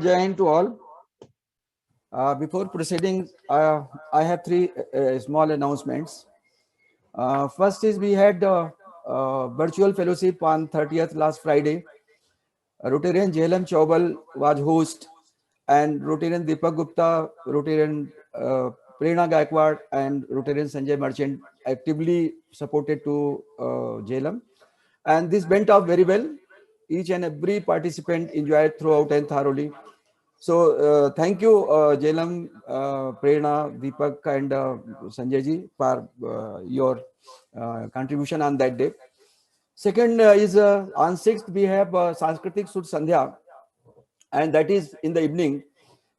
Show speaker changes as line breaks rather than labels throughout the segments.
Jain to all. Before proceeding, I have three small announcements. First is we had virtual fellowship on 30th last Friday. Rotarian Jhelum Chaubal was host, and Rotarian Deepak Gupta, Rotarian Prerna Gaikwad, and Rotarian Sanjay Merchant actively supported to Jhelum. And this went off very well. Each and every participant enjoyed throughout and thoroughly. So thank you, Jhelum, Prerna, Deepak, and Sanjay ji for your contribution on that day. Second is on 6th we have Sanskritik Sud Sandhya, and that is in the evening,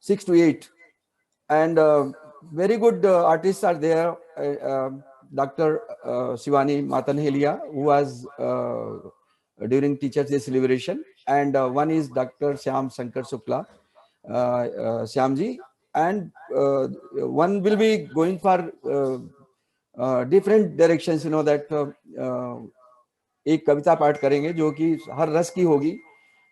6 to 8. And very good artists are there. Dr. Shivani Matanhelia, who was during Teachers Day celebration, and one is Dr. Shyam Shankar Sukla, Shyamji, and one will be going for different directions, you know, that एक कविता पाठ करेंगे जो कि हर रस की होगी.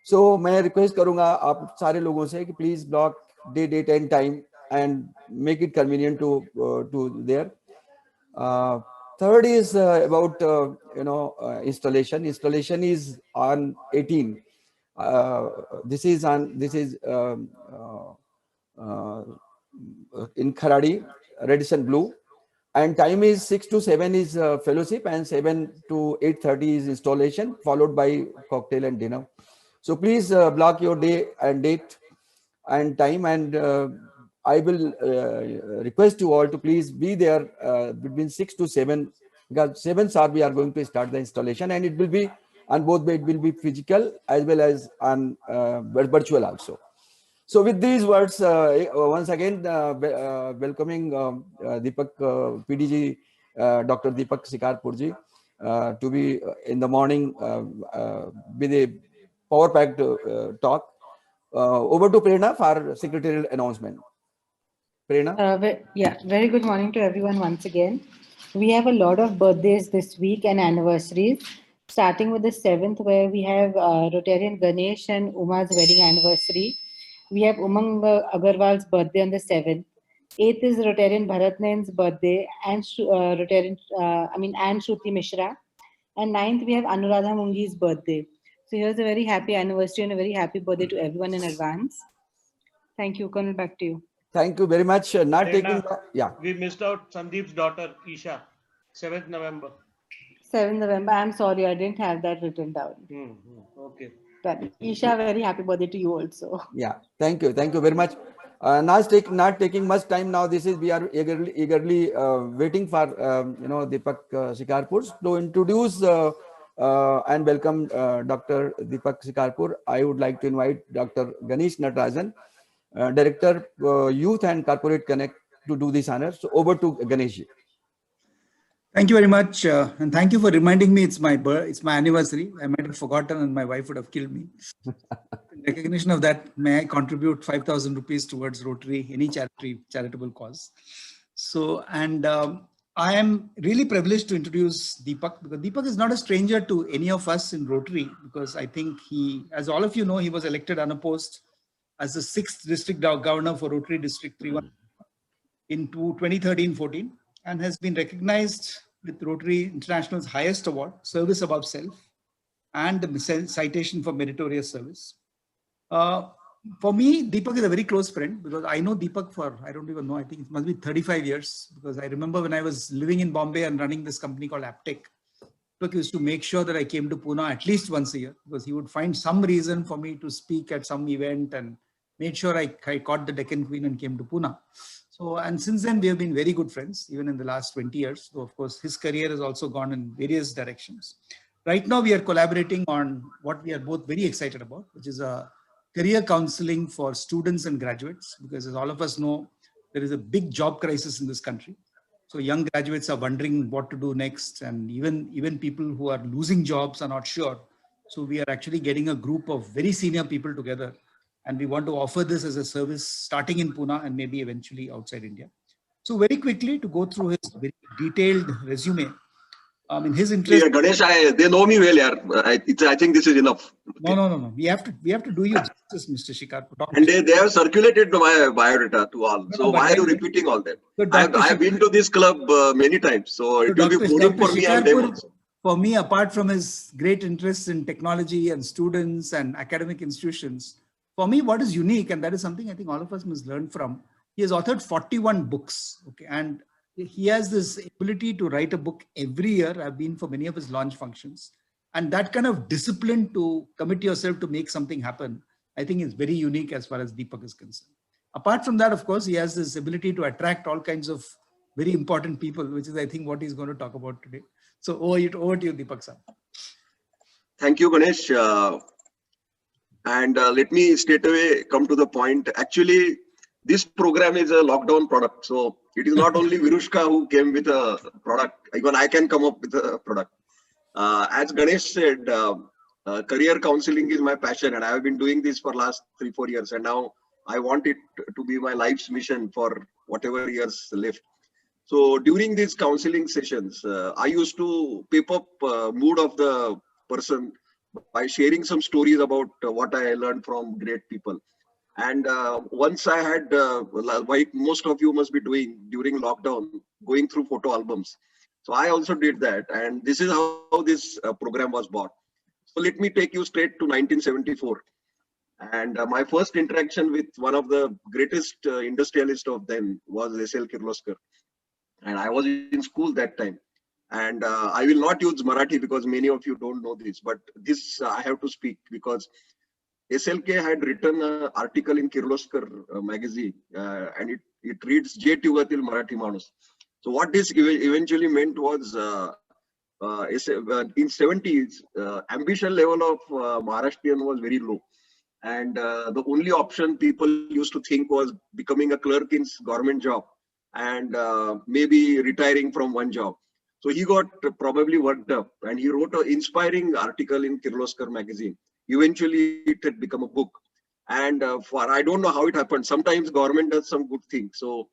सो मैं request करूंगा आप सारे लोगों से कि please block the date and time and make it convenient to there. Third is about installation. Installation is on 18. This is in Kharadi, red and blue, and time is 6 to 7 is fellowship, and 7 to 8:30 is installation, followed by cocktail and dinner. So please block your day and date and time, and I will request you all to please be there between 6 to 7, because 7 we are going to start the installation, and it will be on both way. It will be physical as well as on virtual also. So with these words, once again welcoming Deepak PDG, Dr. Deepak Shikarpur ji, to be in the morning with a power-packed talk. Over to Prerna for secretarial announcement. Prerna?
Yeah, very good morning to everyone once again. We have a lot of birthdays this week and anniversaries, starting with the 7th, where we have Rotarian Ganesh and Uma's wedding anniversary. We have Umang Agarwal's birthday on the 7th. 8th is Rotarian Bharatnayan's birthday, and and Shruti Mishra. And 9th, we have Anuradha Mungi's birthday. So here's a very happy anniversary and a very happy birthday to everyone in advance. Thank you, Colonel. Back to you.
Thank you very much. Not taking, yeah.
We missed out Sandeep's daughter, Isha, 7th November.
7th November. I'm sorry, I didn't have that written down.
Okay.
But Isha, very happy birthday to you also.
Yeah, thank you very much. Not taking much time now. This is, we are eagerly waiting for Deepak Shikarpur to introduce and welcome Dr. Deepak Shikarpur. I would like to invite Dr. Ganesh Natarajan, Director Youth and Corporate Connect, to do this honor. So over to Ganesh.
Thank you very much, and thank you for reminding me it's my anniversary. I might have forgotten, and my wife would have killed me. In recognition of that, may I contribute 5,000 rupees towards Rotary, any charitable cause. So, and I am really privileged to introduce Deepak, because Deepak is not a stranger to any of us in Rotary, because I think he, as all of you know, he was elected unopposed as the 6th district governor for Rotary District 31 in 2013-14, and has been recognized with Rotary International's highest award, Service Above Self, and the Citation for Meritorious Service. For me, Deepak is a very close friend, because I know Deepak for, I don't even know, I think it must be 35 years, because I remember when I was living in Bombay and running this company called Aptech, Deepak used to make sure that I came to Pune at least once a year, because he would find some reason for me to speak at some event, and made sure I caught the Deccan Queen and came to Pune. So, and since then we have been very good friends, even in the last 20 years. So of course, his career has also gone in various directions. Right now we are collaborating on what we are both very excited about, which is a career counseling for students and graduates, because as all of us know, there is a big job crisis in this country. So young graduates are wondering what to do next, and even people who are losing jobs are not sure. So we are actually getting a group of very senior people together, and we want to offer this as a service starting in Pune and maybe eventually outside India. So very quickly, to go through his very detailed resume, In his interest.
Yeah, Ganesh, they know me well, yeah. I think this is enough.
No. We have to do you justice, Mr. Shikarpur.
And they have circulated my biodata to all. So why are you repeating all that? I've been to this club many times, so it will be boring for me and them also.
For me, apart from his great interests in technology and students and academic institutions, for me, what is unique, and that is something I think all of us must learn from, he has authored 41 books, okay, and he has this ability to write a book every year. I've been for many of his launch functions, and that kind of discipline to commit yourself to make something happen, I think is very unique as far as Deepak is concerned. Apart from that, of course, he has this ability to attract all kinds of very important people, which is, I think, what he's going to talk about today. So over to you, Deepak sir.
Thank you, Ganesh. And let me straight away come to the point. Actually, this program is a lockdown product. So it is not only Virushka who came with a product. Even I can come up with a product. As Ganesh said, career counseling is my passion, and I have been doing this for last 3-4 years. And now I want it to be my life's mission for whatever years left. So during these counseling sessions, I used to pep up mood of the person by sharing some stories about what I learned from great people. And once I had, like most of you must be doing during lockdown, going through photo albums. So I also did that. And this is how this program was born. So let me take you straight to 1974. And my first interaction with one of the greatest industrialists of then was S.L. Kirloskar. And I was in school that time. And I will not use Marathi because many of you don't know this, but this I have to speak because SLK had written an article in Kirloskar magazine, and it reads J Tugatil Marathi Manus. So what this eventually meant was in 70s, ambition level of Maharashtrian was very low. And the only option people used to think was becoming a clerk in government job and maybe retiring from one job. So he got probably worked up and he wrote an inspiring article in Kirloskar magazine. Eventually it had become a book. And for I don't know how it happened. Sometimes government does some good things. So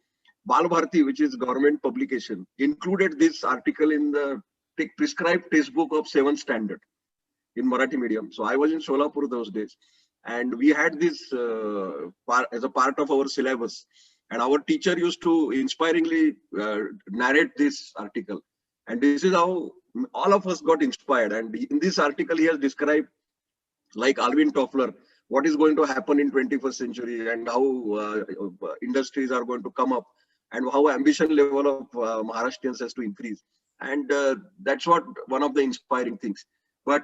Bal Bharati, which is government publication, included this article in the prescribed textbook of 7th standard in Marathi medium. So I was in Solapur those days. And we had this as a part of our syllabus. And our teacher used to inspiringly narrate this article. And this is how all of us got inspired. And in this article, he has described, like Alvin Toffler, what is going to happen in 21st century and how industries are going to come up and how ambition level of Maharashtrians has to increase. And that's what one of the inspiring things. But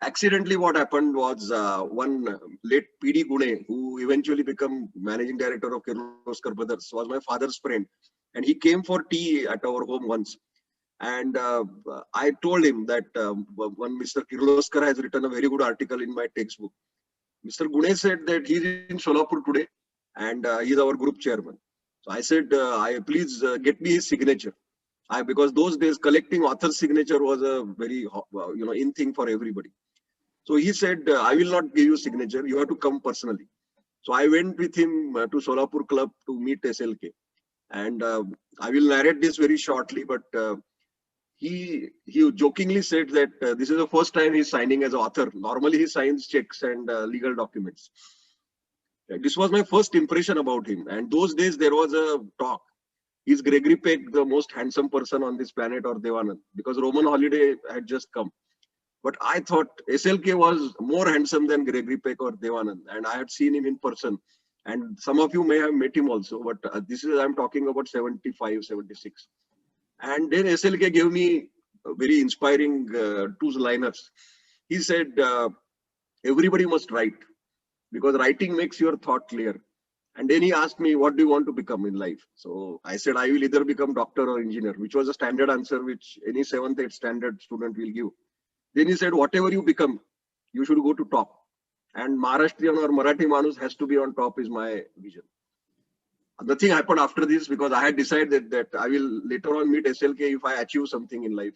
accidentally what happened was one late PD Gune, who eventually became managing director of Kirloskar Brothers, was my father's friend. And he came for tea at our home once. And I told him that when Mr. Kirloskar has written a very good article in my textbook. Mr. Gune said that he's in Solapur today and he's our group chairman. So I said, please get me his signature. Because those days collecting author's signature was a very in thing for everybody. So he said, I will not give you signature. You have to come personally. So I went with him to Solapur club to meet SLK. And I will narrate this very shortly, but he jokingly said that this is the first time he's signing as an author. Normally he signs checks and legal documents. This was my first impression about him. And those days there was a talk. Is Gregory Peck the most handsome person on this planet or Devanand? Because Roman holiday had just come. But I thought SLK was more handsome than Gregory Peck or Devanand. And I had seen him in person. And some of you may have met him also. But I'm talking about 75, 76. And then SLK gave me very inspiring two-liners. He said, everybody must write because writing makes your thought clear. And then he asked me, what do you want to become in life? So I said, I will either become doctor or engineer, which was a standard answer which any 7th, 8th standard student will give. Then he said, whatever you become, you should go to top. And Maharashtrian or Marathi Manus has to be on top is my vision. Nothing happened after this because I had decided that I will later on meet SLK if I achieve something in life.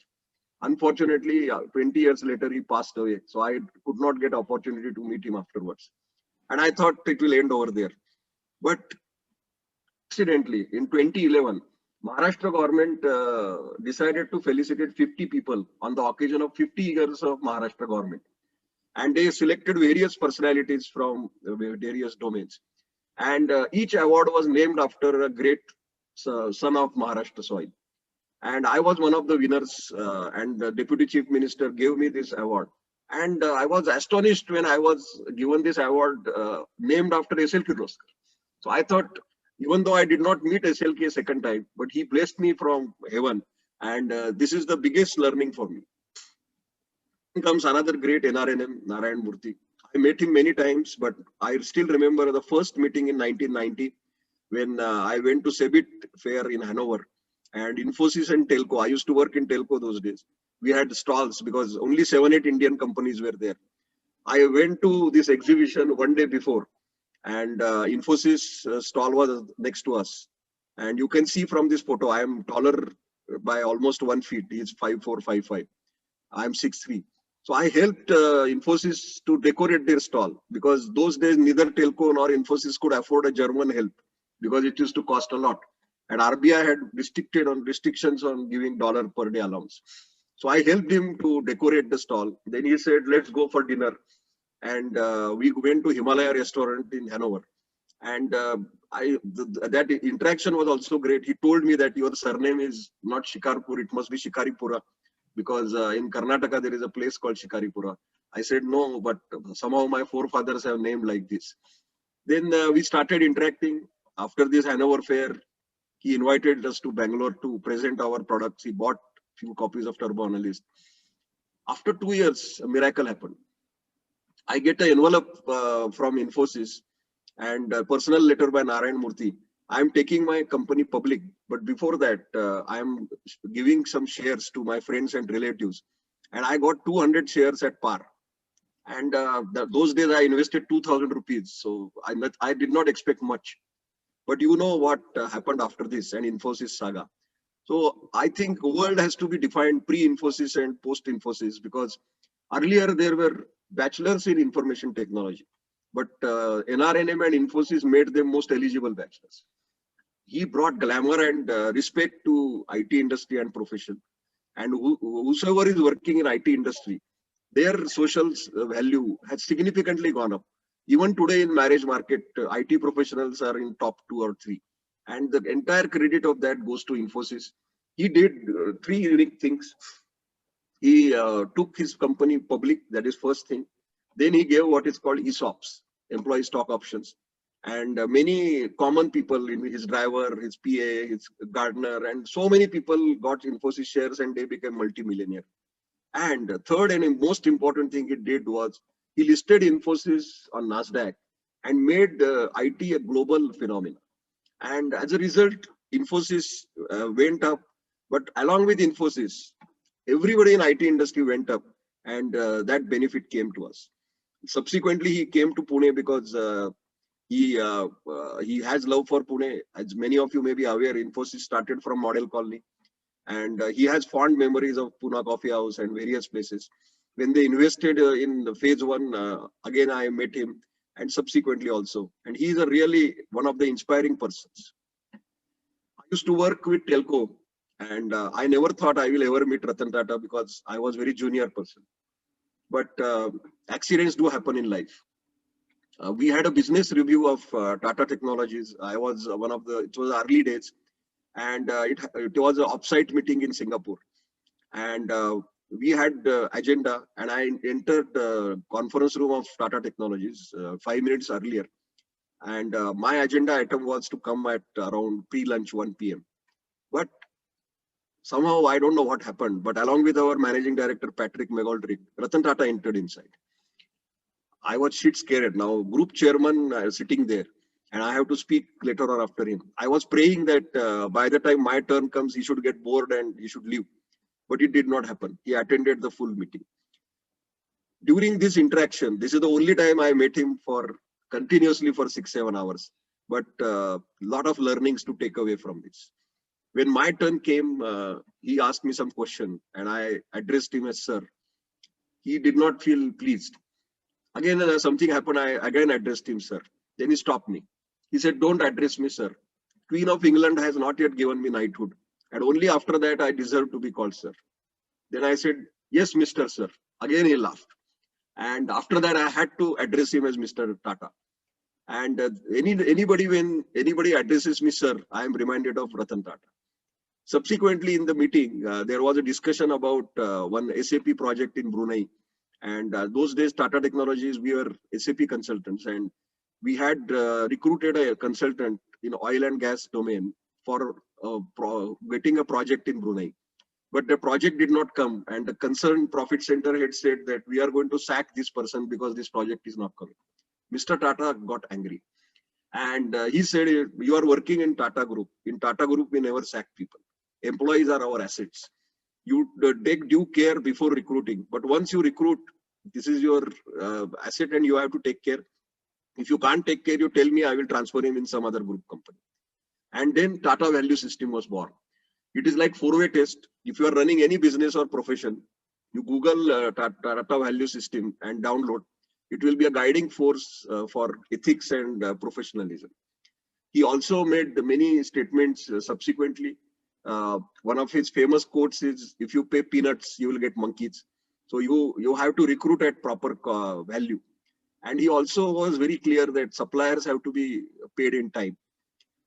Unfortunately, 20 years later, he passed away. So I could not get opportunity to meet him afterwards. And I thought it will end over there. But accidentally, in 2011, Maharashtra government decided to felicitate 50 people on the occasion of 50 years of Maharashtra government. And they selected various personalities from various domains. And each award was named after a great son of Maharashtra soil. And I was one of the winners, and the Deputy Chief Minister gave me this award. And I was astonished when I was given this award named after S.L. Kirloskar. So I thought, even though I did not meet SLK a second time, but he blessed me from heaven. And this is the biggest learning for me. Then comes another great NRNM, Narayan Murthy. I met him many times, but I still remember the first meeting in 1990 when I went to Sebit fair in Hanover. And Infosys and Telco, I used to work in Telco those days. We had stalls because only 7-8 Indian companies were there. I went to this exhibition one day before, and Infosys stall was next to us. And you can see from this photo, I am taller by almost 1 feet. He is 5'4", 5'5". I am 6'3". So I helped Infosys to decorate their stall, because those days neither Telco nor Infosys could afford a German help because it used to cost a lot. And RBI had restrictions on giving $1 per day allowance. So I helped him to decorate the stall. Then he said, let's go for dinner. And we went to Himalaya restaurant in Hanover. And that interaction was also great. He told me that your surname is not Shikarpur, it must be Shikaripura, because in Karnataka there is a place called Shikaripura. I said, no, but somehow my forefathers have named like this. Then we started interacting. After this Hanover fair, he invited us to Bangalore to present our products. He bought few copies of Turbo Analyst. After 2 years, a miracle happened. I get an envelope from Infosys and a personal letter by Narayan Murthy. I am taking my company public, but before that, I am giving some shares to my friends and relatives. And I got 200 shares at par. And those days I invested 2,000 rupees. So I did not expect much. But you know what happened after this and Infosys saga. So I think the world has to be defined pre-Infosys and post-Infosys, because earlier there were bachelors in information technology, but NRNM and Infosys made them most eligible bachelors. He brought glamour and respect to IT industry and profession. And whosoever is working in IT industry, their social value has significantly gone up. Even today in marriage market, IT professionals are in top 2 or 3. And the entire credit of that goes to Infosys. He did 3 unique things. He took his company public, that is first thing. Then he gave what is called ESOPs, employee stock options. And many common people, his driver, his PA, his gardener, and so many people got Infosys shares and they became multimillionaire. And third and most important thing he did was he listed Infosys on NASDAQ and made IT a global phenomenon. And as a result, Infosys went up. But along with Infosys, everybody in IT industry went up, and that benefit came to us. Subsequently, he came to Pune because he has love for Pune. As many of you may be aware, Infosys started from Model Colony, and he has fond memories of Pune Coffee House and various places. When they invested in the phase 1, again I met him, and subsequently also. And he is a really one of the inspiring persons. I used to work with Telco, and I never thought I will ever meet Ratan Tata because I was very junior person. But accidents do happen in life. We had a business review of Tata Technologies. I was one of the, it was early days, and it was an offsite meeting in Singapore. And we had agenda, and I entered the conference room of Tata Technologies 5 minutes earlier. And my agenda item was to come at around pre-lunch 1 p.m. But somehow, I don't know what happened, but along with our managing director, Patrick McGoldrick, Ratan Tata entered inside. I was shit scared. Now, group chairman sitting there, and I have to speak later on after him. I was praying that by the time my turn comes, he should get bored and he should leave. But it did not happen. He attended the full meeting. During this interaction, this is the only time I met him for continuously for 6-7 hours. But a lot of learnings to take away from this. When my turn came, he asked me some question, and I addressed him as sir. He did not feel pleased. Again, something happened. I again addressed him, sir. Then he stopped me. He said, "Don't address me, sir. Queen of England has not yet given me knighthood. And only after that I deserve to be called sir. Then I said, yes, Mr. Sir. Again he laughed. And after that I had to address him as Mr. Tata. And when anybody addresses me sir, I am reminded of Ratan Tata. Subsequently in the meeting, there was a discussion about one SAP project in Brunei. And those days Tata Technologies, we were SAP consultants, and we had recruited a consultant in oil and gas domain for getting a project in Brunei. But the project did not come, and the concerned profit center had said that we are going to sack this person because this project is not coming. Mr. Tata got angry, and he said, you are working in Tata Group. In Tata Group, we never sack people. Employees are our assets. You take due care before recruiting. But once you recruit, this is your asset and you have to take care. If you can't take care, you tell me, I will transfer him in some other group company. And then Tata value system was born. It is like four-way test. If you are running any business or profession, you Google Tata value system and download. It will be a guiding force for ethics and professionalism. He also made many statements subsequently. One of his famous quotes is, if you pay peanuts, you will get monkeys. So you have to recruit at proper value. And he also was very clear that suppliers have to be paid in time.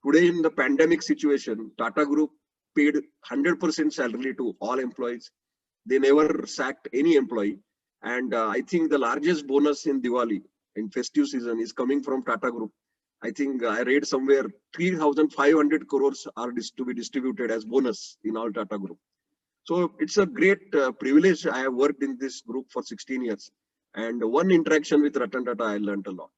Today in the pandemic situation, Tata Group paid 100% salary to all employees. They never sacked any employee. And I think the largest bonus in Diwali, in festive season, is coming from Tata Group. I think I read somewhere 3,500 crores are to be distributed as bonus in all Tata Group. So it's a great privilege. I have worked in this group for 16 years. And one interaction with Ratan Tata, I learned a lot.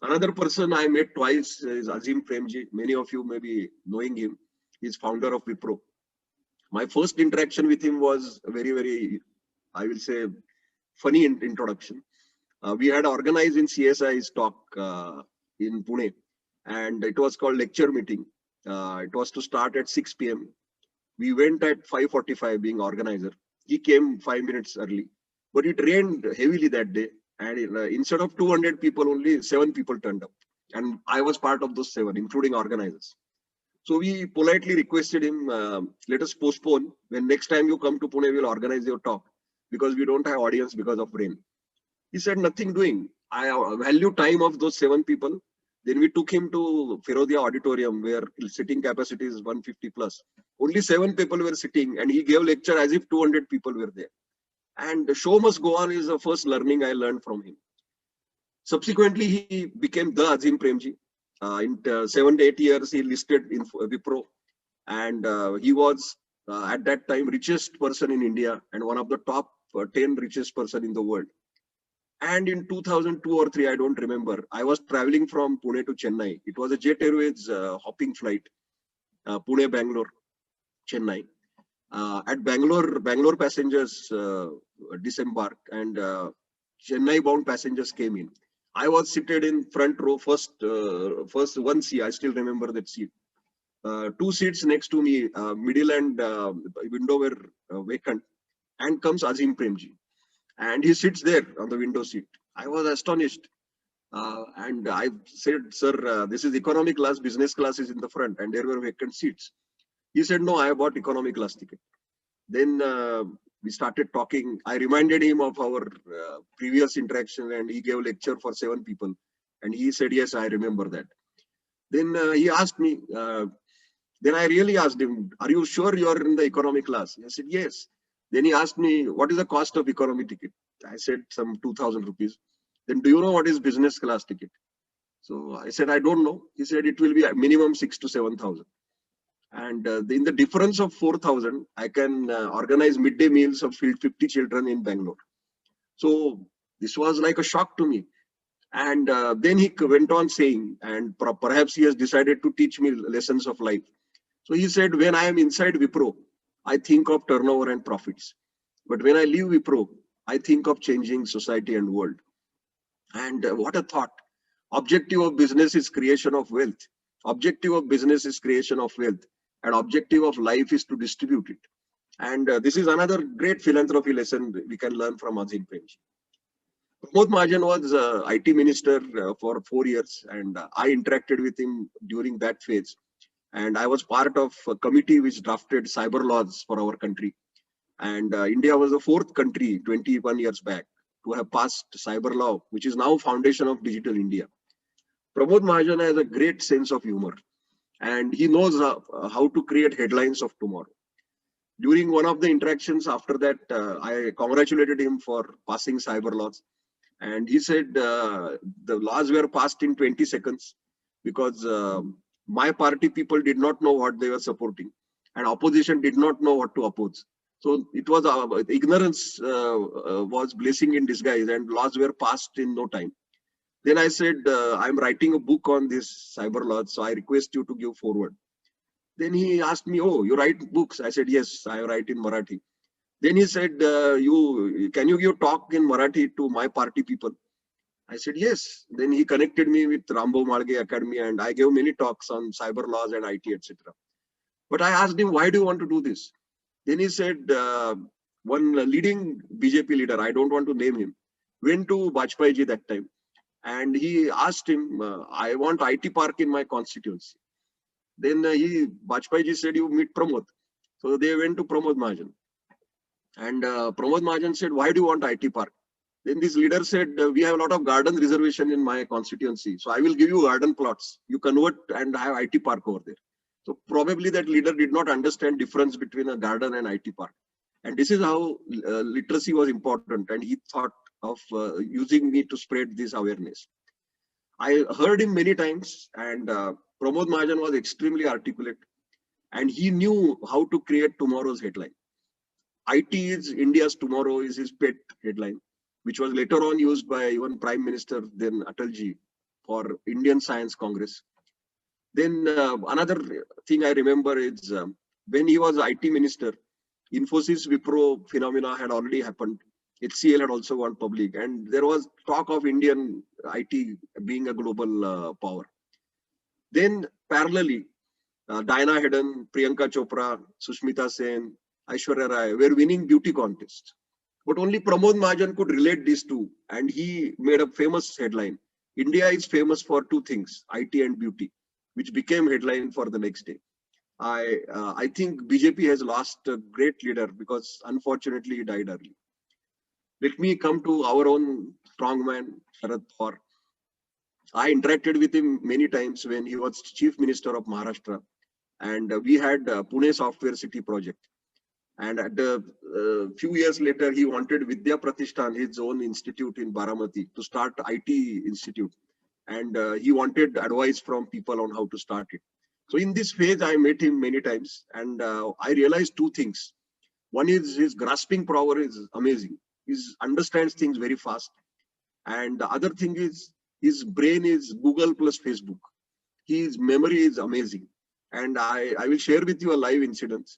Another person I met twice is Azim Premji. Many of you may be knowing him. He's founder of Wipro. My first interaction with him was very, very, I will say, funny introduction. We had organized in CSI's talk in Pune, and it was called lecture meeting. It was to start at 6 p.m. We went at 5:45 being organizer. He came 5 minutes early, but it rained heavily that day. And instead of 200 people, only 7 people turned up. And I was part of those 7, including organizers. So we politely requested him, let us postpone. When next time you come to Pune, we'll organize your talk because we don't have audience because of rain. He said, nothing doing. I value time of those 7 people. Then we took him to Firodia Auditorium where sitting capacity is 150 plus. Only 7 people were sitting and he gave lecture as if 200 people were there. And the show must go on is the first learning I learned from him. Subsequently, he became the Azim Premji. In 7 to 8 years, he listed in Wipro. And he was at that time richest person in India and one of the top 10 richest person in the world. And in 2002 or 3, I don't remember, I was traveling from Pune to Chennai. It was a Jet Airways hopping flight, Pune, Bangalore, Chennai. At Bangalore passengers disembarked and Chennai bound passengers came in. I was seated in front row, first one seat. I still remember that seat. 2 seats next to me, middle and window were vacant. And comes Azim Premji. And he sits there on the window seat. I was astonished. And I said, sir, this is economy class, business class is in the front and there were vacant seats. He said, no, I bought economy class ticket. Then we started talking. I reminded him of our previous interaction and he gave a lecture for 7 people. And he said, yes, I remember that. Then he asked me, then I really asked him, are you sure you are in the economy class? I said, yes. Then he asked me, what is the cost of economy ticket? I said, some 2,000 rupees. Then do you know what is business class ticket? So I said, I don't know. He said, it will be a minimum 6,000 to 7,000. And in the difference of 4,000, I can organize midday meals of 50 children in Bangalore. So this was like a shock to me. And then he went on saying, and perhaps he has decided to teach me lessons of life. So he said, when I am inside Wipro, I think of turnover and profits. But when I leave Wipro, I think of changing society and world. And what a thought. Objective of business is creation of wealth. Objective of business is creation of wealth. And objective of life is to distribute it. And this is another great philanthropy lesson we can learn from Azim Premji. Pramod Mahajan was IT minister for 4 years. And I interacted with him during that phase. And I was part of a committee which drafted cyber laws for our country. And India was the 4th country 21 years back to have passed cyber law, which is now foundation of digital India. Pramod Mahajan has a great sense of humor, and he knows how to create headlines of tomorrow. During one of the interactions after that, I congratulated him for passing cyber laws. And he said the laws were passed in 20 seconds because my party people did not know what they were supporting, and opposition did not know what to oppose. So it was ignorance was blessing in disguise, and laws were passed in no time. Then I said, I'm writing a book on this cyber laws, so I request you to give forward. Then he asked me, oh, you write books? I said, yes, I write in Marathi. Then he said, can you give talk in Marathi to my party people? I said, yes. Then he connected me with Maharashtra Academy, and I gave many talks on cyber laws and IT, etc. But I asked him, why do you want to do this? Then he said, one leading BJP leader, I don't want to name him, went to Bajpayee ji that time. And he asked him, I want IT park in my constituency. Then Bajpayee ji said, you meet Pramod. So they went to Pramod Mahajan. And Pramod Mahajan said, why do you want IT park? Then this leader said, we have a lot of garden reservation in my constituency. So I will give you garden plots. You convert and have IT park over there. So probably that leader did not understand difference between a garden and IT park. And this is how literacy was important. And he thought of using me to spread this awareness. I heard him many times, and Pramod Mahajan was extremely articulate, and he knew how to create tomorrow's headline. IT is India's tomorrow is his pet headline, which was later on used by even Prime Minister then Atalji for Indian Science Congress. Then another thing I remember is when he was IT minister, Infosys Wipro phenomena had already happened. HCL had also gone public, and there was talk of Indian IT being a global power. Then parallelly, Diana Hedden, Priyanka Chopra, Sushmita Sen, Aishwarya Rai were winning beauty contests. But only Pramod Mahajan could relate these two, and he made a famous headline. India is famous for two things, IT and beauty, which became headline for the next day. I think BJP has lost a great leader because unfortunately he died early. Let me come to our own strongman, Sharad Pawar. I interacted with him many times when he was Chief Minister of Maharashtra, and we had Pune Software City project. And at a few years later, he wanted Vidya Pratishthan, his own institute in Baramati, to start IT institute. And he wanted advice from people on how to start it. So in this phase, I met him many times, and I realized two things. One is his grasping power is amazing. He understands things very fast. And the other thing is his brain is Google plus Facebook. His memory is amazing. And I will share with you a live incident.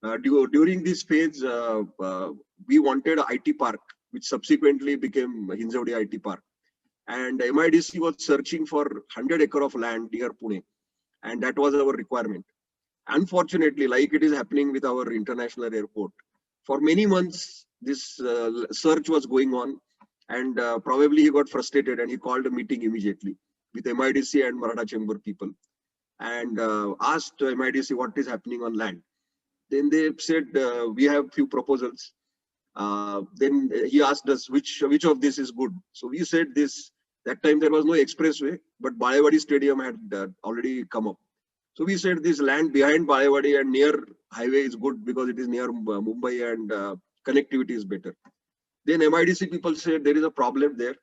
During this phase, we wanted an IT park, which subsequently became Hinjawadi IT Park. And MIDC was searching for 100 acre of land near Pune. And that was our requirement. Unfortunately, like it is happening with our international airport, for many months, this search was going on. And probably he got frustrated and he called a meeting immediately with MIDC and Mahratta Chamber people and asked MIDC what is happening on land. Then they said, we have few proposals. Then he asked us which of this is good. So we said this. That time there was no expressway, but Balewadi Stadium had already come up. So we said this land behind Balewadi and near highway is good because it is near Mumbai and connectivity is better. Then MIDC people said there is a problem there.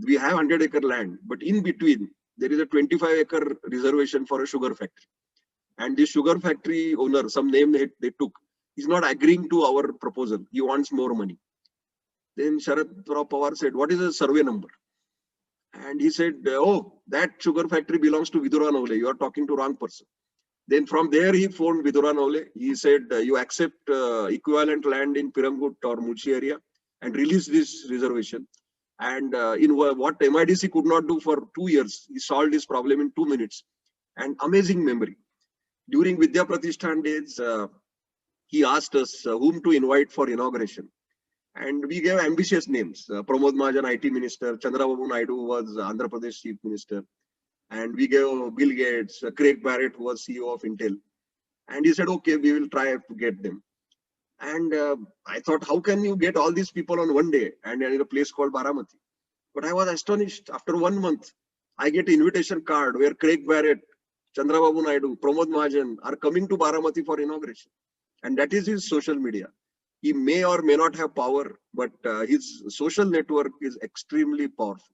We have 100 acre land, but in between there is a 25 acre reservation for a sugar factory. And the sugar factory owner, some name they took, is not agreeing to our proposal. He wants more money. Then Sharad Pawar said, what is the survey number? And he said, oh, that sugar factory belongs to Vidura Nole. You are talking to wrong person. Then from there, he phoned Vidura Nole. He said, you accept equivalent land in Pirangut or Mulchi area and release this reservation. And in what MIDC could not do for 2 years, he solved this problem in 2 minutes. And amazing memory. During Vidya Pratishthan days, he asked us whom to invite for inauguration. And we gave ambitious names. Pramod Mahajan, IT Minister. Chandrababu Naidu was Andhra Pradesh Chief Minister. And we gave Bill Gates, Craig Barrett, who was CEO of Intel. And he said, okay, we will try to get them. And I thought, how can you get all these people on one day and in a place called Baramati? But I was astonished. After 1 month, I get an invitation card where Craig Barrett, Chandrababu Naidu, Pramod Mahajan are coming to Baramati for inauguration. And that is his social media. He may or may not have power, but his social network is extremely powerful.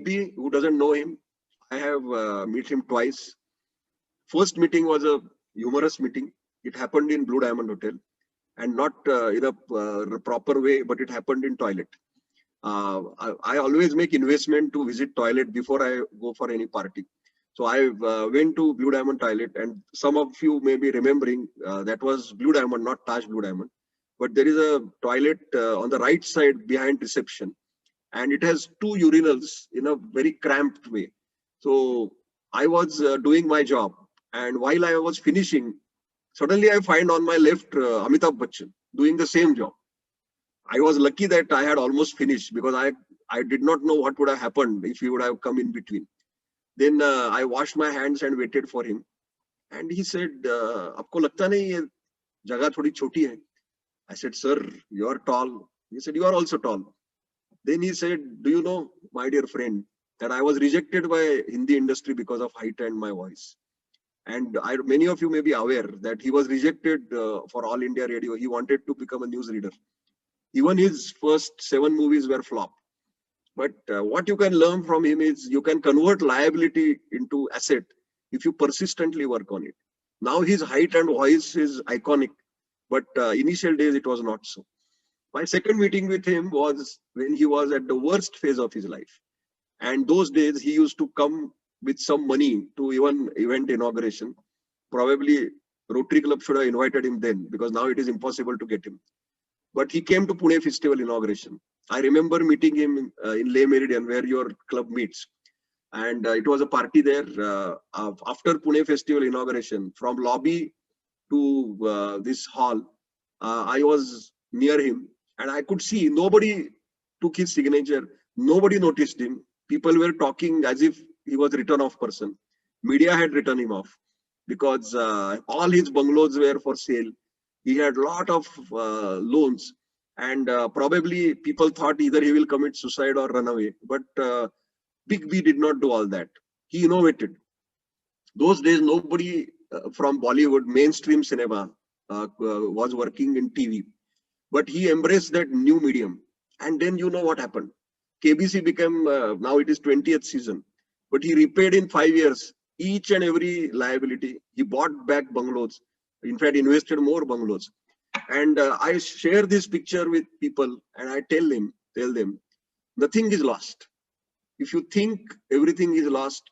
B, who doesn't know him, I have met him twice. First meeting was a humorous meeting. It happened in Blue Diamond Hotel, and not in a proper way, but it happened in toilet. I always make investment to visit toilet before I go for any party. So I went to Blue Diamond toilet, and some of you may be remembering that was Blue Diamond, not Taj Blue Diamond. But there is a toilet on the right side behind reception, and it has two urinals in a very cramped way. So I was doing my job, and while I was finishing, suddenly I find on my left Amitabh Bachchan doing the same job. I was lucky that I had almost finished, because I did not know what would have happened if he would have come in between. Then I washed my hands and waited for him. And he said, "Aapko lagta nahi ye jagah thodi choti hai?" I said, "Sir, you are tall." He said, "You are also tall." Then he said, "Do you know, my dear friend, that I was rejected by Hindi industry because of height and my voice?" And many of you may be aware that he was rejected for All India Radio. He wanted to become a newsreader. Even his first 7 movies were flop. But what you can learn from him is you can convert liability into asset if you persistently work on it. Now his height and voice is iconic, but initial days it was not so. My second meeting with him was when he was at the worst phase of his life. And those days he used to come with some money to even event inauguration. Probably Rotary Club should have invited him then, because now it is impossible to get him. But he came to Pune Festival inauguration. I remember meeting him in Le Méridien, where your club meets. And it was a party there after Pune Festival inauguration. From lobby to this hall, I was near him, and I could see nobody took his signature. Nobody noticed him. People were talking as if he was written off person. Media had written him off because all his bungalows were for sale. He had a lot of loans, and probably people thought either he will commit suicide or run away. But Big B did not do all that. He innovated. Those days, nobody from Bollywood, mainstream cinema, was working in TV. But he embraced that new medium. And then you know what happened. KBC became, now it is 20th season. But he repaid in 5 years each and every liability. He bought back bungalows. In fact, invested more bungalows. And I share this picture with people, and I tell them, nothing is lost. If you think everything is lost,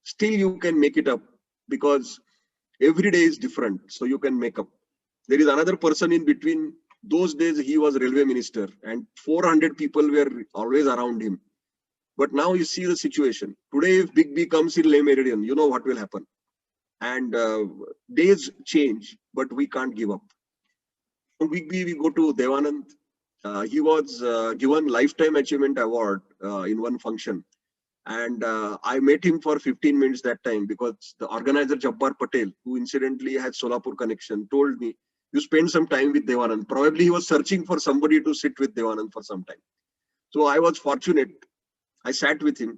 still you can make it up, because every day is different. So you can make up. There is another person in between. Those days he was railway minister, and 400 people were always around him. But now you see the situation. Today, if Big B comes in Le Méridien, you know what will happen. And days change, but we can't give up. From Big B, we go to Devanand. He was given Lifetime Achievement Award in one function. And I met him for 15 minutes that time, because the organizer Jabbar Patel, who incidentally had Solapur connection, told me, "You spend some time with Devanand." Probably he was searching for somebody to sit with Devanand for some time. So I was fortunate. I sat with him.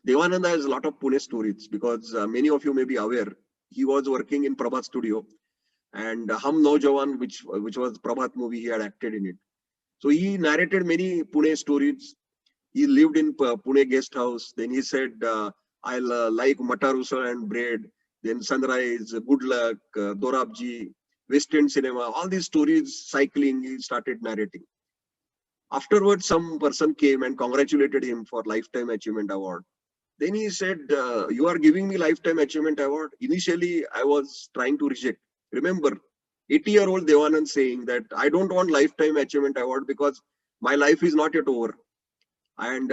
Devananda has a lot of Pune stories, because many of you may be aware, he was working in Prabhat studio, and Hum Naujawan, which was Prabhat movie, he had acted in it. So he narrated many Pune stories. He lived in Pune guest house. Then he said, "I'll like matar usal and bread." Then sunrise, good luck, Dorabji, West End cinema, all these stories, cycling, he started narrating. Afterwards, some person came and congratulated him for Lifetime Achievement Award. Then he said, "You are giving me Lifetime Achievement Award." Initially, I was trying to reject. Remember, 80-year-old Devanand saying that I don't want Lifetime Achievement Award because my life is not yet over. And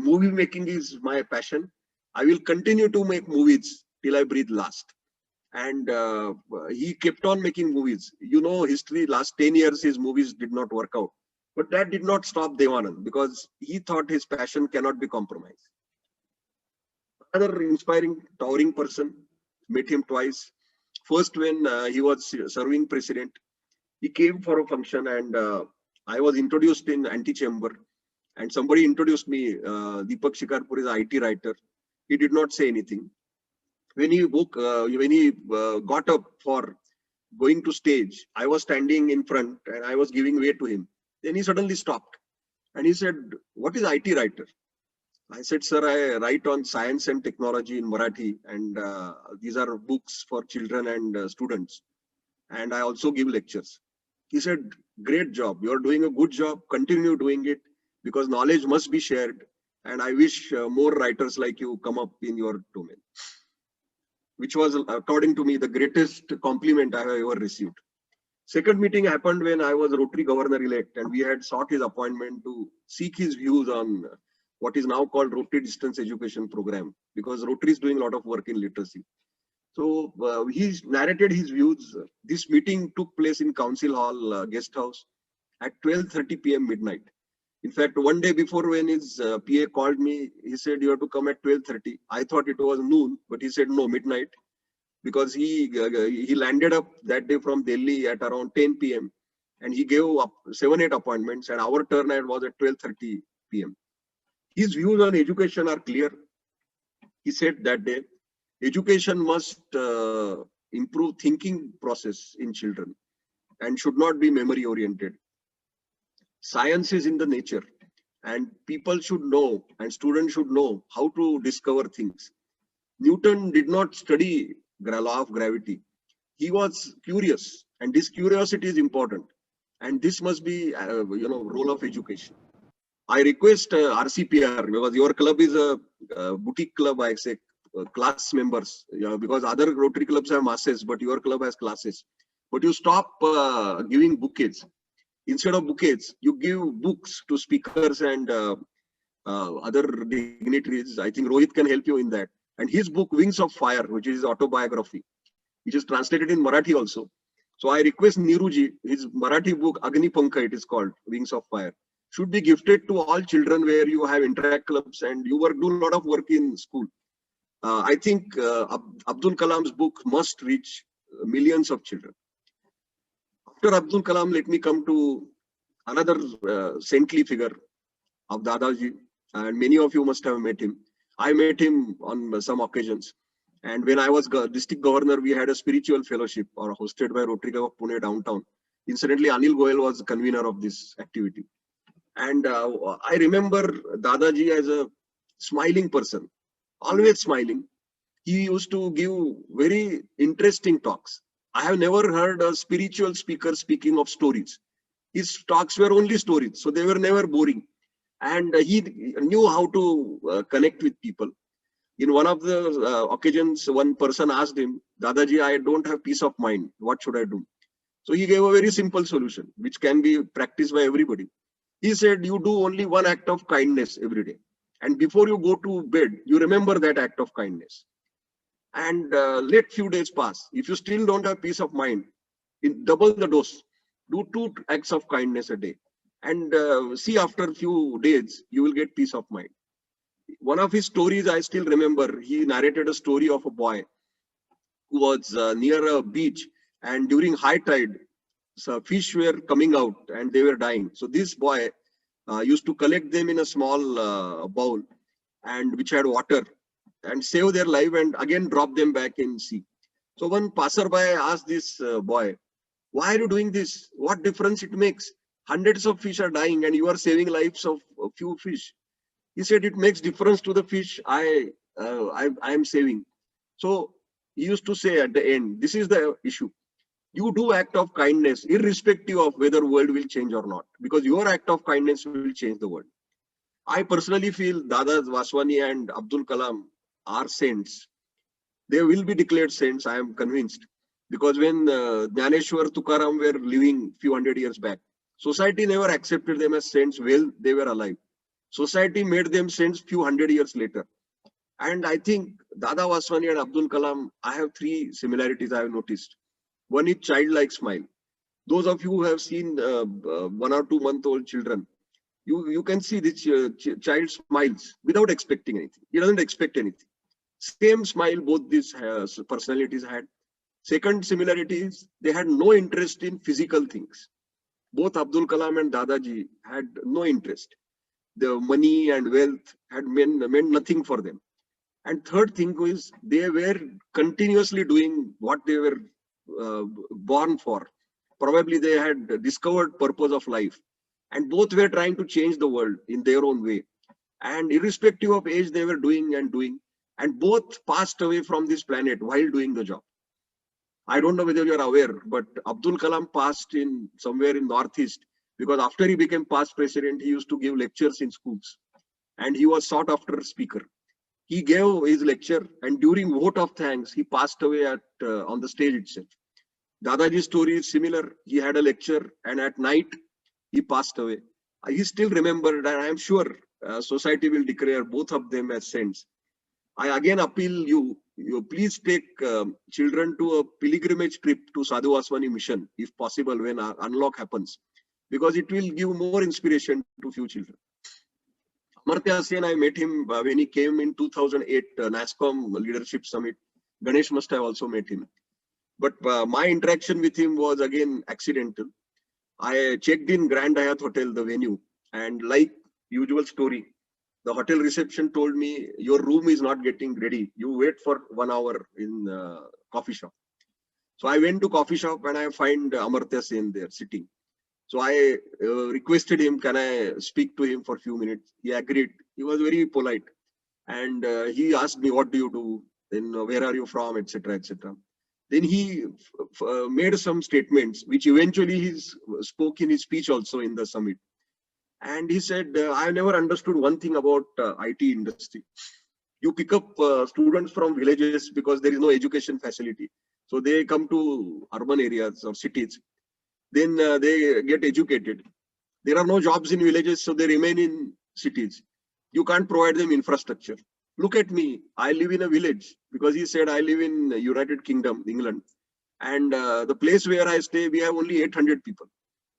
movie making is my passion. I will continue to make movies till I breathe last. And he kept on making movies. You know, history, last 10 years, his movies did not work out. But that did not stop Devanand, because he thought his passion cannot be compromised. Another inspiring, towering person, met him twice. First, when he was serving president, he came for a function and I was introduced in antechamber and somebody introduced me, Deepak Shikarpur is an IT writer. He did not say anything. When he got up for going to stage, I was standing in front and I was giving way to him. Then he suddenly stopped and he said, "What is IT writer?" I said, "Sir, I write on science and technology in Marathi and these are books for children and students. And I also give lectures." He said, "Great job. You're doing a good job. Continue doing it because knowledge must be shared. And I wish more writers like you come up in your domain," which was, according to me, the greatest compliment I have ever received. Second meeting happened when I was Rotary Governor-elect and we had sought his appointment to seek his views on what is now called Rotary Distance Education Program, because Rotary is doing a lot of work in literacy. So he narrated his views. This meeting took place in Council Hall guest house at 12:30 p.m. midnight. In fact, one day before, when his PA called me, he said, "You have to come at 12:30. I thought it was noon, but he said no, midnight, because he landed up that day from Delhi at around 10 p.m. and he gave up 7-8 appointments and our turn was at 12:30 p.m. His views on education are clear. He said that day, education must improve thinking process in children and should not be memory oriented. Science is in the nature and people should know and students should know how to discover things. Newton did not study the law of gravity. He was curious and this curiosity is important. And this must be, role of education. I request RCPR, because your club is a boutique club, I say, class members, because other Rotary clubs have masses, but your club has classes. But you stop giving bouquets. Instead of bouquets, you give books to speakers and other dignitaries. I think Rohit can help you in that. And his book, Wings of Fire, which is autobiography, which is translated in Marathi also. So I request Niruji, his Marathi book, Agni Pankha, it is called, Wings of Fire, should be gifted to all children where you have interact clubs and you do a lot of work in school. I think Abdul Kalam's book must reach millions of children. After Abdul Kalam, let me come to another saintly figure of Dadaji, and many of you must have met him. I met him on some occasions. And when I was district governor, we had a spiritual fellowship hosted by Rotary Club of Pune downtown. Incidentally, Anil Goyal was the convener of this activity. And I remember Dadaji as a smiling person, always smiling. He used to give very interesting talks. I have never heard a spiritual speaker speaking of stories. His talks were only stories, so they were never boring. And he knew how to connect with people. In one of the occasions, one person asked him, "Dadaji, I don't have peace of mind. What should I do?" So he gave a very simple solution, which can be practiced by everybody. He said, "You do only one act of kindness every day. And before you go to bed, you remember that act of kindness. And let few days pass. If you still don't have peace of mind, double the dose. Do 2 acts of kindness a day. And see, after a few days, you will get peace of mind." One of his stories I still remember, he narrated a story of a boy who was near a beach, and during high tide, so fish were coming out and they were dying. So this boy used to collect them in a small bowl and which had water and save their life and again drop them back in sea. So one passerby asked this boy, "Why are you doing this? What difference it makes? Hundreds of fish are dying and you are saving lives of a few fish." He said, "It makes difference to the fish I am saving." So he used to say at the end, this is the issue. You do act of kindness irrespective of whether world will change or not, because your act of kindness will change the world. I personally feel Dada Vaswani and Abdul Kalam are saints. They will be declared saints, I am convinced, because when Dnyaneshwar, Tukaram were living few hundred years back, society never accepted them as saints while they were alive. Society made them saints few hundred years later. And I think Dada Vaswani and Abdul Kalam, I have 3 similarities I have noticed. One is childlike smile. Those of you who have seen 1 or 2 month old children, you can see this child smiles without expecting anything. He doesn't expect anything. Same smile both these personalities had. Second similarity is they had no interest in physical things. Both Abdul Kalam and Dadaji had no interest. The money and wealth had meant nothing for them. And third thing is they were continuously doing what they were born for. Probably they had discovered purpose of life, and both were trying to change the world in their own way. And irrespective of age, they were doing, and both passed away from this planet while doing the job. I don't know whether you are aware, but Abdul Kalam passed in somewhere in Northeast, because after he became past president, he used to give lectures in schools, and he was sought after speaker. He gave his lecture, and during vote of thanks, he passed away at on the stage itself. Dadaji's story is similar. He had a lecture, and at night he passed away. He still remembered, and I am sure society will declare both of them as saints. I again appeal you please take children to a pilgrimage trip to Sadhu Vaswani mission, if possible, when unlock happens, because it will give more inspiration to few children. Amartya Sen, I met him when he came in 2008 NASCOM Leadership Summit. Ganesh must have also met him. But my interaction with him was again accidental. I checked in Grand Hyatt Hotel, the venue, and like usual story, the hotel reception told me, your room is not getting ready. You wait for 1 hour in coffee shop. So I went to coffee shop and I find Amartya Sen there sitting. So I requested him, can I speak to him for a few minutes? He agreed. He was very polite. And he asked me, what do you do? Then where are you from, etc., etc. Then he made some statements, which eventually he spoke in his speech also in the summit. And he said, I never understood one thing about IT industry. You pick up students from villages because there is no education facility. So they come to urban areas or cities. Then they get educated. There are no jobs in villages, so they remain in cities. You can't provide them infrastructure. Look at me. I live in a village, because he said I live in United Kingdom, England. And the place where I stay, we have only 800 people.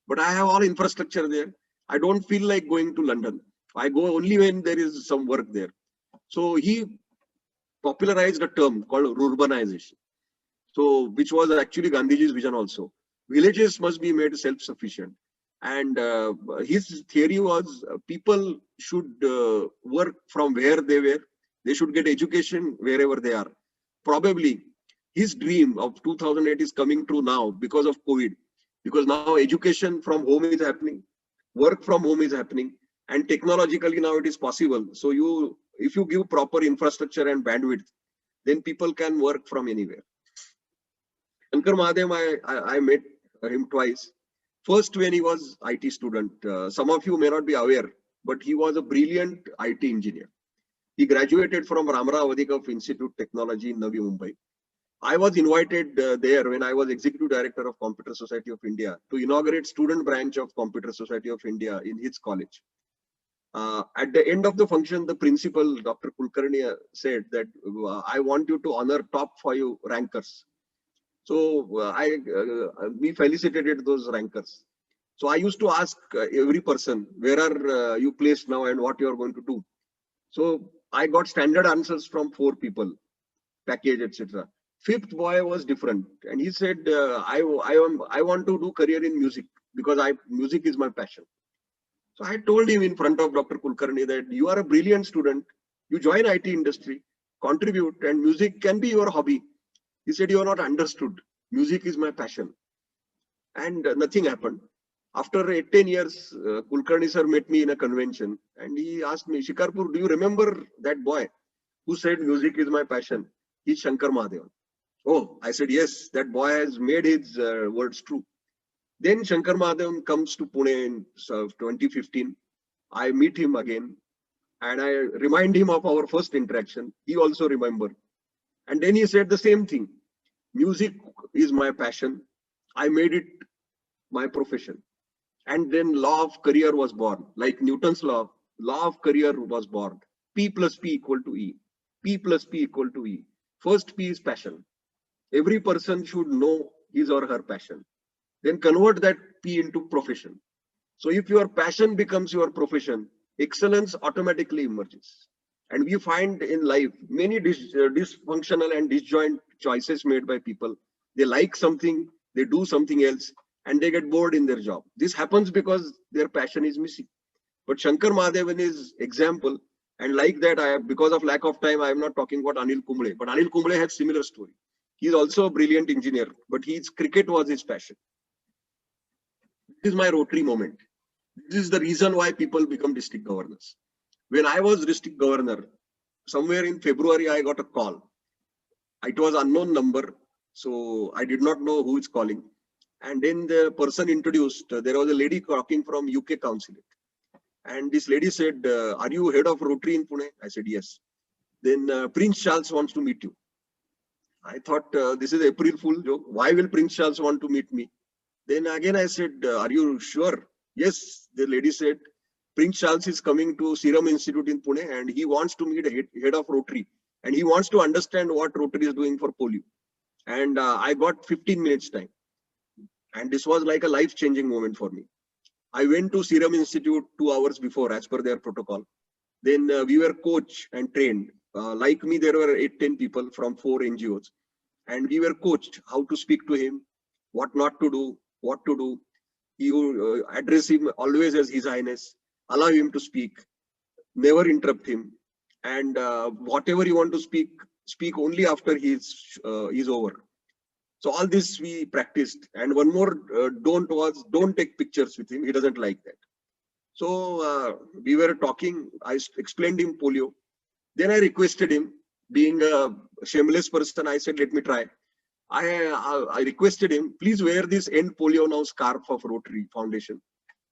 But I have all infrastructure there. I don't feel like going to London. I go only when there is some work there. So he popularized a term called urbanization. So, which was actually Gandhiji's vision also. Villages must be made self-sufficient. And his theory was people should work from where they were. They should get education wherever they are. Probably his dream of 2008 is coming true now because of COVID. Because now education from home is happening, work from home is happening, and technologically now it is possible. So if you give proper infrastructure and bandwidth, then people can work from anywhere. Shankar Mahadev, I met him twice. First, when he was IT student, some of you may not be aware, but he was a brilliant IT engineer. He graduated from Ramrao Avadikov Institute Technology in Navi Mumbai. I was invited there when I was Executive Director of Computer Society of India to inaugurate student branch of Computer Society of India in his college. At the end of the function, the principal, Dr. Kulkarni, said that I want you to honor top 5 rankers. So we felicitated those rankers. So I used to ask every person, where are you placed now and what you are going to do? So I got standard answers from 4 people, package, etc. 5th boy was different, and he said, I want to do career in music because music is my passion. So I told him in front of Dr. Kulkarni that you are a brilliant student, you join IT industry, contribute, and music can be your hobby. He said, you are not understood. Music is my passion. And nothing happened. After 8-10 years, Kulkarni sir met me in a convention, and he asked me, Shikarpur, do you remember that boy who said music is my passion? He's Shankar Mahadev. Oh, I said, yes, that boy has made his words true. Then Shankar Mahadev comes to Pune in 2015. I meet him again and I remind him of our first interaction. He also remembered. And then he said the same thing. Music is my passion. I made it my profession. And then law of career was born. Like Newton's law of career was born. P plus P equal to E. P plus P equal to E. First P is passion. Every person should know his or her passion. Then convert that P into profession. So if your passion becomes your profession, excellence automatically emerges. And we find in life many dysfunctional and disjoint choices made by people. They like something, they do something else, and they get bored in their job. This happens because their passion is missing. But Shankar Mahadevan is example, and like that, because of lack of time, I am not talking about Anil Kumble, but Anil Kumble has similar story. He is also a brilliant engineer, but his cricket was his passion. This is my Rotary moment. This is the reason why people become district governors. When I was district governor, somewhere in February, I got a call. It was unknown number, so I did not know who is calling. And then the person introduced, there was a lady talking from UK Consulate. And this lady said, are you head of Rotary in Pune? I said, yes. Then Prince Charles wants to meet you. I thought this is April Fool joke. Why will Prince Charles want to meet me? Then again I said, are you sure? Yes, the lady said, Prince Charles is coming to Serum Institute in Pune and he wants to meet a head of Rotary. And he wants to understand what Rotary is doing for polio. And I got 15 minutes time. And this was like a life-changing moment for me. I went to Serum Institute 2 hours before as per their protocol. Then we were coached and trained. Like me, there were 8-10 people from 4 NGOs. And we were coached how to speak to him, what not to do, what to do. You address him always as His Highness, allow him to speak, never interrupt him. And whatever you want to speak, speak only after he's over. So all this we practiced. And one more don't take pictures with him. He doesn't like that. So we were talking. I explained him polio. Then I requested him, being a shameless person, I said, let me try. I requested him, please wear this End Polio Now scarf of Rotary Foundation.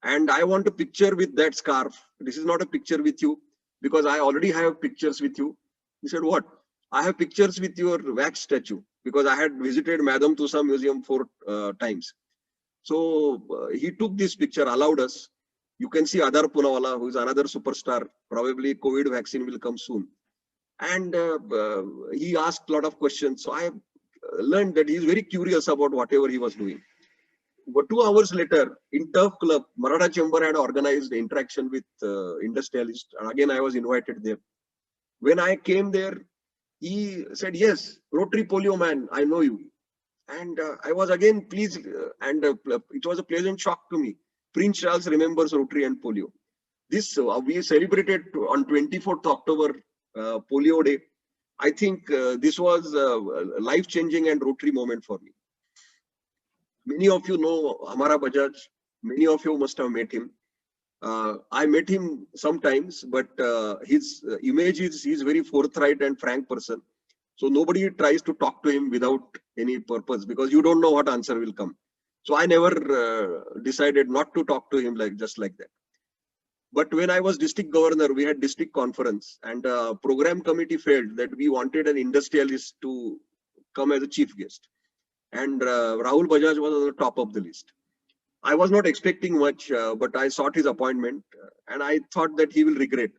And I want a picture with that scarf. This is not a picture with you because I already have pictures with you. He said, what? I have pictures with your wax statue because I had visited Madame Tussauds Museum 4 times. So he took this picture, allowed us. You can see Adar Punawala, who is another superstar. Probably COVID vaccine will come soon. And he asked a lot of questions. So I learned that he is very curious about whatever he was doing. But 2 hours later, in Turf Club, Mahratta Chamber had organized an interaction with industrialists. And again, I was invited there. When I came there, he said, yes, Rotary Polio Man, I know you. And I was again pleased, and it was a pleasant shock to me. Prince Charles remembers Rotary and polio. This we celebrated on 24th October, Polio Day. I think this was a life-changing and Rotary moment for me. Many of you know Amara Bajaj. Many of you must have met him. I met him sometimes, but his image is he's very forthright and frank person. So nobody tries to talk to him without any purpose because you don't know what answer will come. So I never decided not to talk to him just like that. But when I was district governor, we had district conference and program committee felt that we wanted an industrialist to come as a chief guest. And Rahul Bajaj was on the top of the list. I was not expecting much, but I sought his appointment and I thought that he will regret.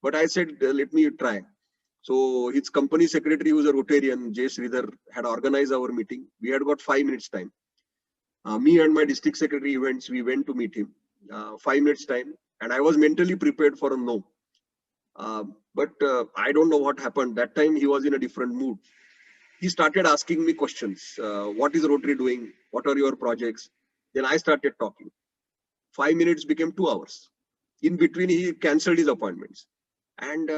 But I said, let me try. So his company secretary, who was a Rotarian, J. Sridhar, had organized our meeting. We had got 5 minutes time. Me and my district secretary events, we went to meet him. 5 minutes time. And I was mentally prepared for a no. But I don't know what happened. That time he was in a different mood. He started asking me questions. What is Rotary doing? What are your projects? Then I started talking. 5 minutes became 2 hours. In between, he cancelled his appointments. And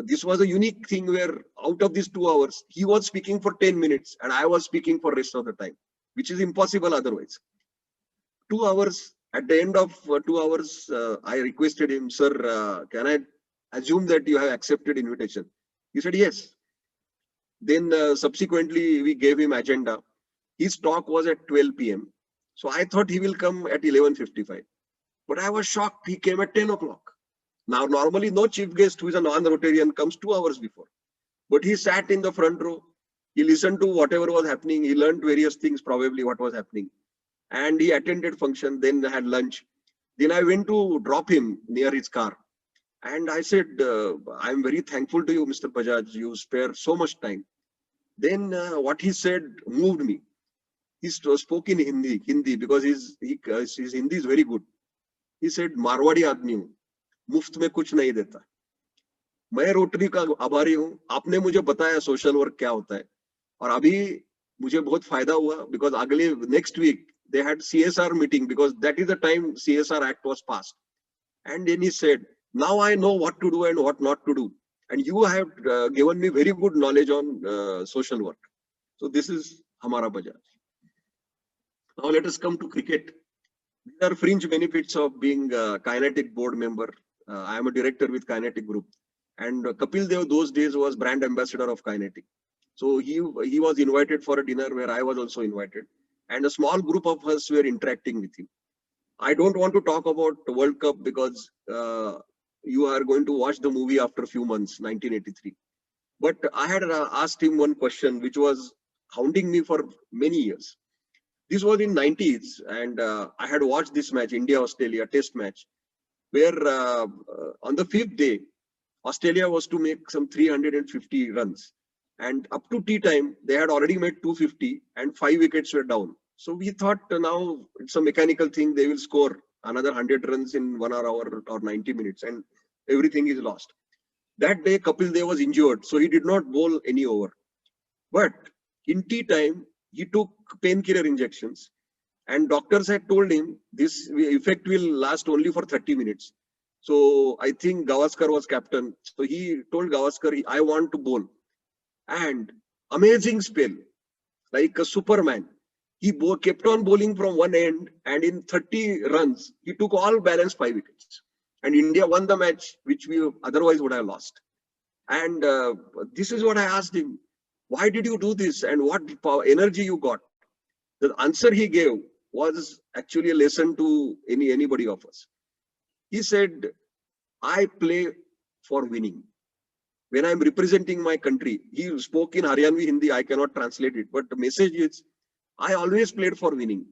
this was a unique thing where out of these 2 hours, he was speaking for 10 minutes and I was speaking for rest of the time, which is impossible otherwise. 2 hours, at the end of 2 hours, I requested him, sir, can I assume that you have accepted invitation? He said, yes. Then subsequently, we gave him agenda. His talk was at 12 p.m. So I thought he will come at 11:55. But I was shocked. He came at 10 o'clock. Now, normally no chief guest who is a non-Rotarian comes 2 hours before. But he sat in the front row. He listened to whatever was happening. He learned various things, probably what was happening. And he attended function, then had lunch. Then I went to drop him near his car. And I said, I'm very thankful to you, Mr. Bajaj. You spare so much time. Then what he said moved me. He spoke in Hindi because his Hindi is very good. He said, Marwadi aadmi hu, muft mein kuch nahi deta. मैं rotary का आभारी हूँ, आपने मुझे बताया social work क्या होता है, और अभी मुझे बहुत फायदा हुआ, because अगले next week they had CSR meeting, because that is the time CSR Act was passed, and then he said, now I know what to do and what not to do, and you have given me very good knowledge on social work. So this is Hamara Bajar. Now let us come to cricket. These are fringe benefits of being a Kinetic board member. I am a director with Kinetic Group, and Kapil Dev those days was brand ambassador of Kinetic. So he was invited for a dinner where I was also invited, and a small group of us were interacting with him. I don't want to talk about the World Cup because you are going to watch the movie after a few months, 1983. But I had asked him one question which was hounding me for many years. This was in 90s, and I had watched this match, India-Australia test match, where on the 5th day, Australia was to make some 350 runs. And up to tea time, they had already made 250 and 5 wickets were down. So we thought now it's a mechanical thing. They will score another 100 runs in 1 hour or 90 minutes and everything is lost. That day, Kapil Dev was injured, so he did not bowl any over. But in tea time, he took painkiller injections, and doctors had told him this effect will last only for 30 minutes. So I think Gavaskar was captain. So he told Gavaskar, I want to bowl. And amazing spell, like a Superman. He kept on bowling from one end, and in 30 runs, he took all balanced 5 wickets. And India won the match, which we otherwise would have lost. And this is what I asked him. Why did you do this? And what energy you got? The answer he gave was actually a lesson to anybody of us. He said, I play for winning. When I'm representing my country, he spoke in Haryanvi Hindi, I cannot translate it, but the message is, I always played for winning.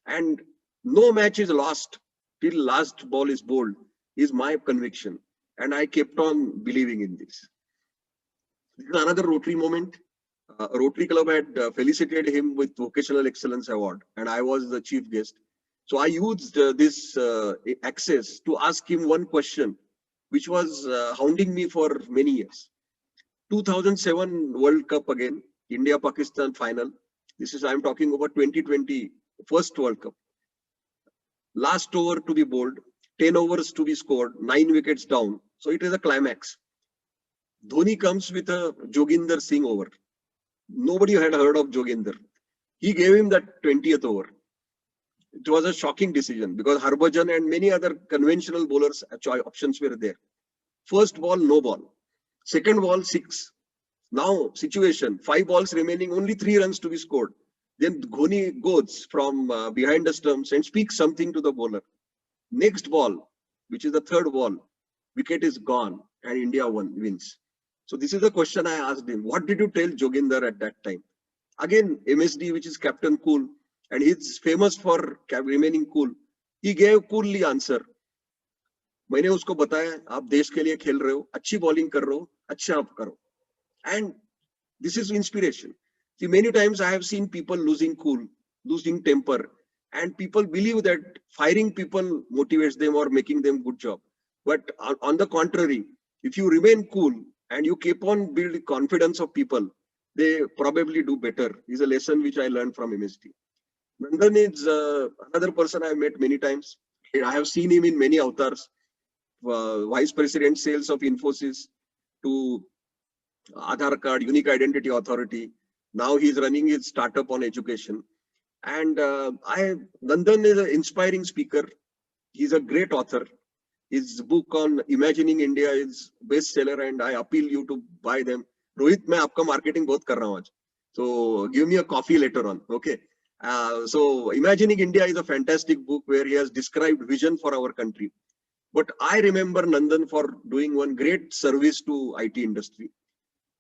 And no match is lost till last ball is bowled, is my conviction. And I kept on believing in this. This is another Rotary moment. Rotary Club had felicitated him with Vocational Excellence Award, and I was the chief guest. So I used this access to ask him one question, which was hounding me for many years. 2007 World Cup again, India-Pakistan final. This is, I'm talking about 2020, first World Cup. Last over to be bowled, 10 overs to be scored, 9 wickets down. So it is a climax. Dhoni comes with a Joginder Singh over. Nobody had heard of Joginder. He gave him that 20th over. It was a shocking decision because Harbhajan and many other conventional bowlers options were there. First ball, no ball. Second ball, 6. Now situation, 5 balls remaining, only 3 runs to be scored. Then Dhoni goes from behind the stumps and speaks something to the bowler. Next ball, which is the third ball, wicket is gone and India wins. So this is the question I asked him. What did you tell Joginder at that time? Again, MSD, which is Captain Cool, and he's famous for remaining cool. He gave coolly answer. मैंने उसको बताया, आप देश के लिए खेल रहे हो, अच्छी bowling कर रहे हो, अच्छा आप करो. And this is inspiration. See, many times I have seen people losing cool, losing temper, and people believe that firing people motivates them or making them good job. But on the contrary, if you remain cool and you keep on building confidence of people, they probably do better. Is a lesson which I learned from MSD. Nandan is another person I have met many times. I have seen him in many avatars. Vice President Sales of Infosys to Aadhaar Card, Unique Identity Authority. Now he is running his startup on education. And Nandan is an inspiring speaker. He's a great author. His book on Imagining India is bestseller, and I appeal you to buy them. Rohit, मैं आपका marketing बहुत कर रहा हूँ आज. So give me a coffee later on. Okay. So Imagining India is a fantastic book where he has described vision for our country. But I remember Nandan for doing one great service to IT industry.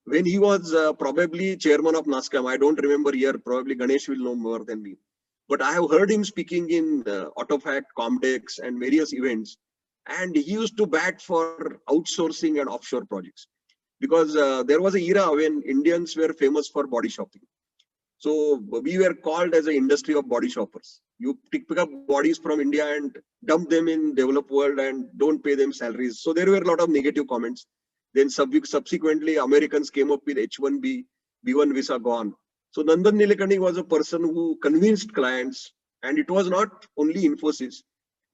When he was probably chairman of NASCAM, I don't remember year, probably Ganesh will know more than me. But I have heard him speaking in Autofact, Comdex and various events. And he used to bat for outsourcing and offshore projects. Because there was an era when Indians were famous for body shopping. So we were called as an industry of body shoppers. You pick up bodies from India and dump them in developed world and don't pay them salaries. So there were a lot of negative comments. Then subsequently, Americans came up with H-1B, B-1 visa gone. So Nandan Nilekani was a person who convinced clients, and it was not only Infosys.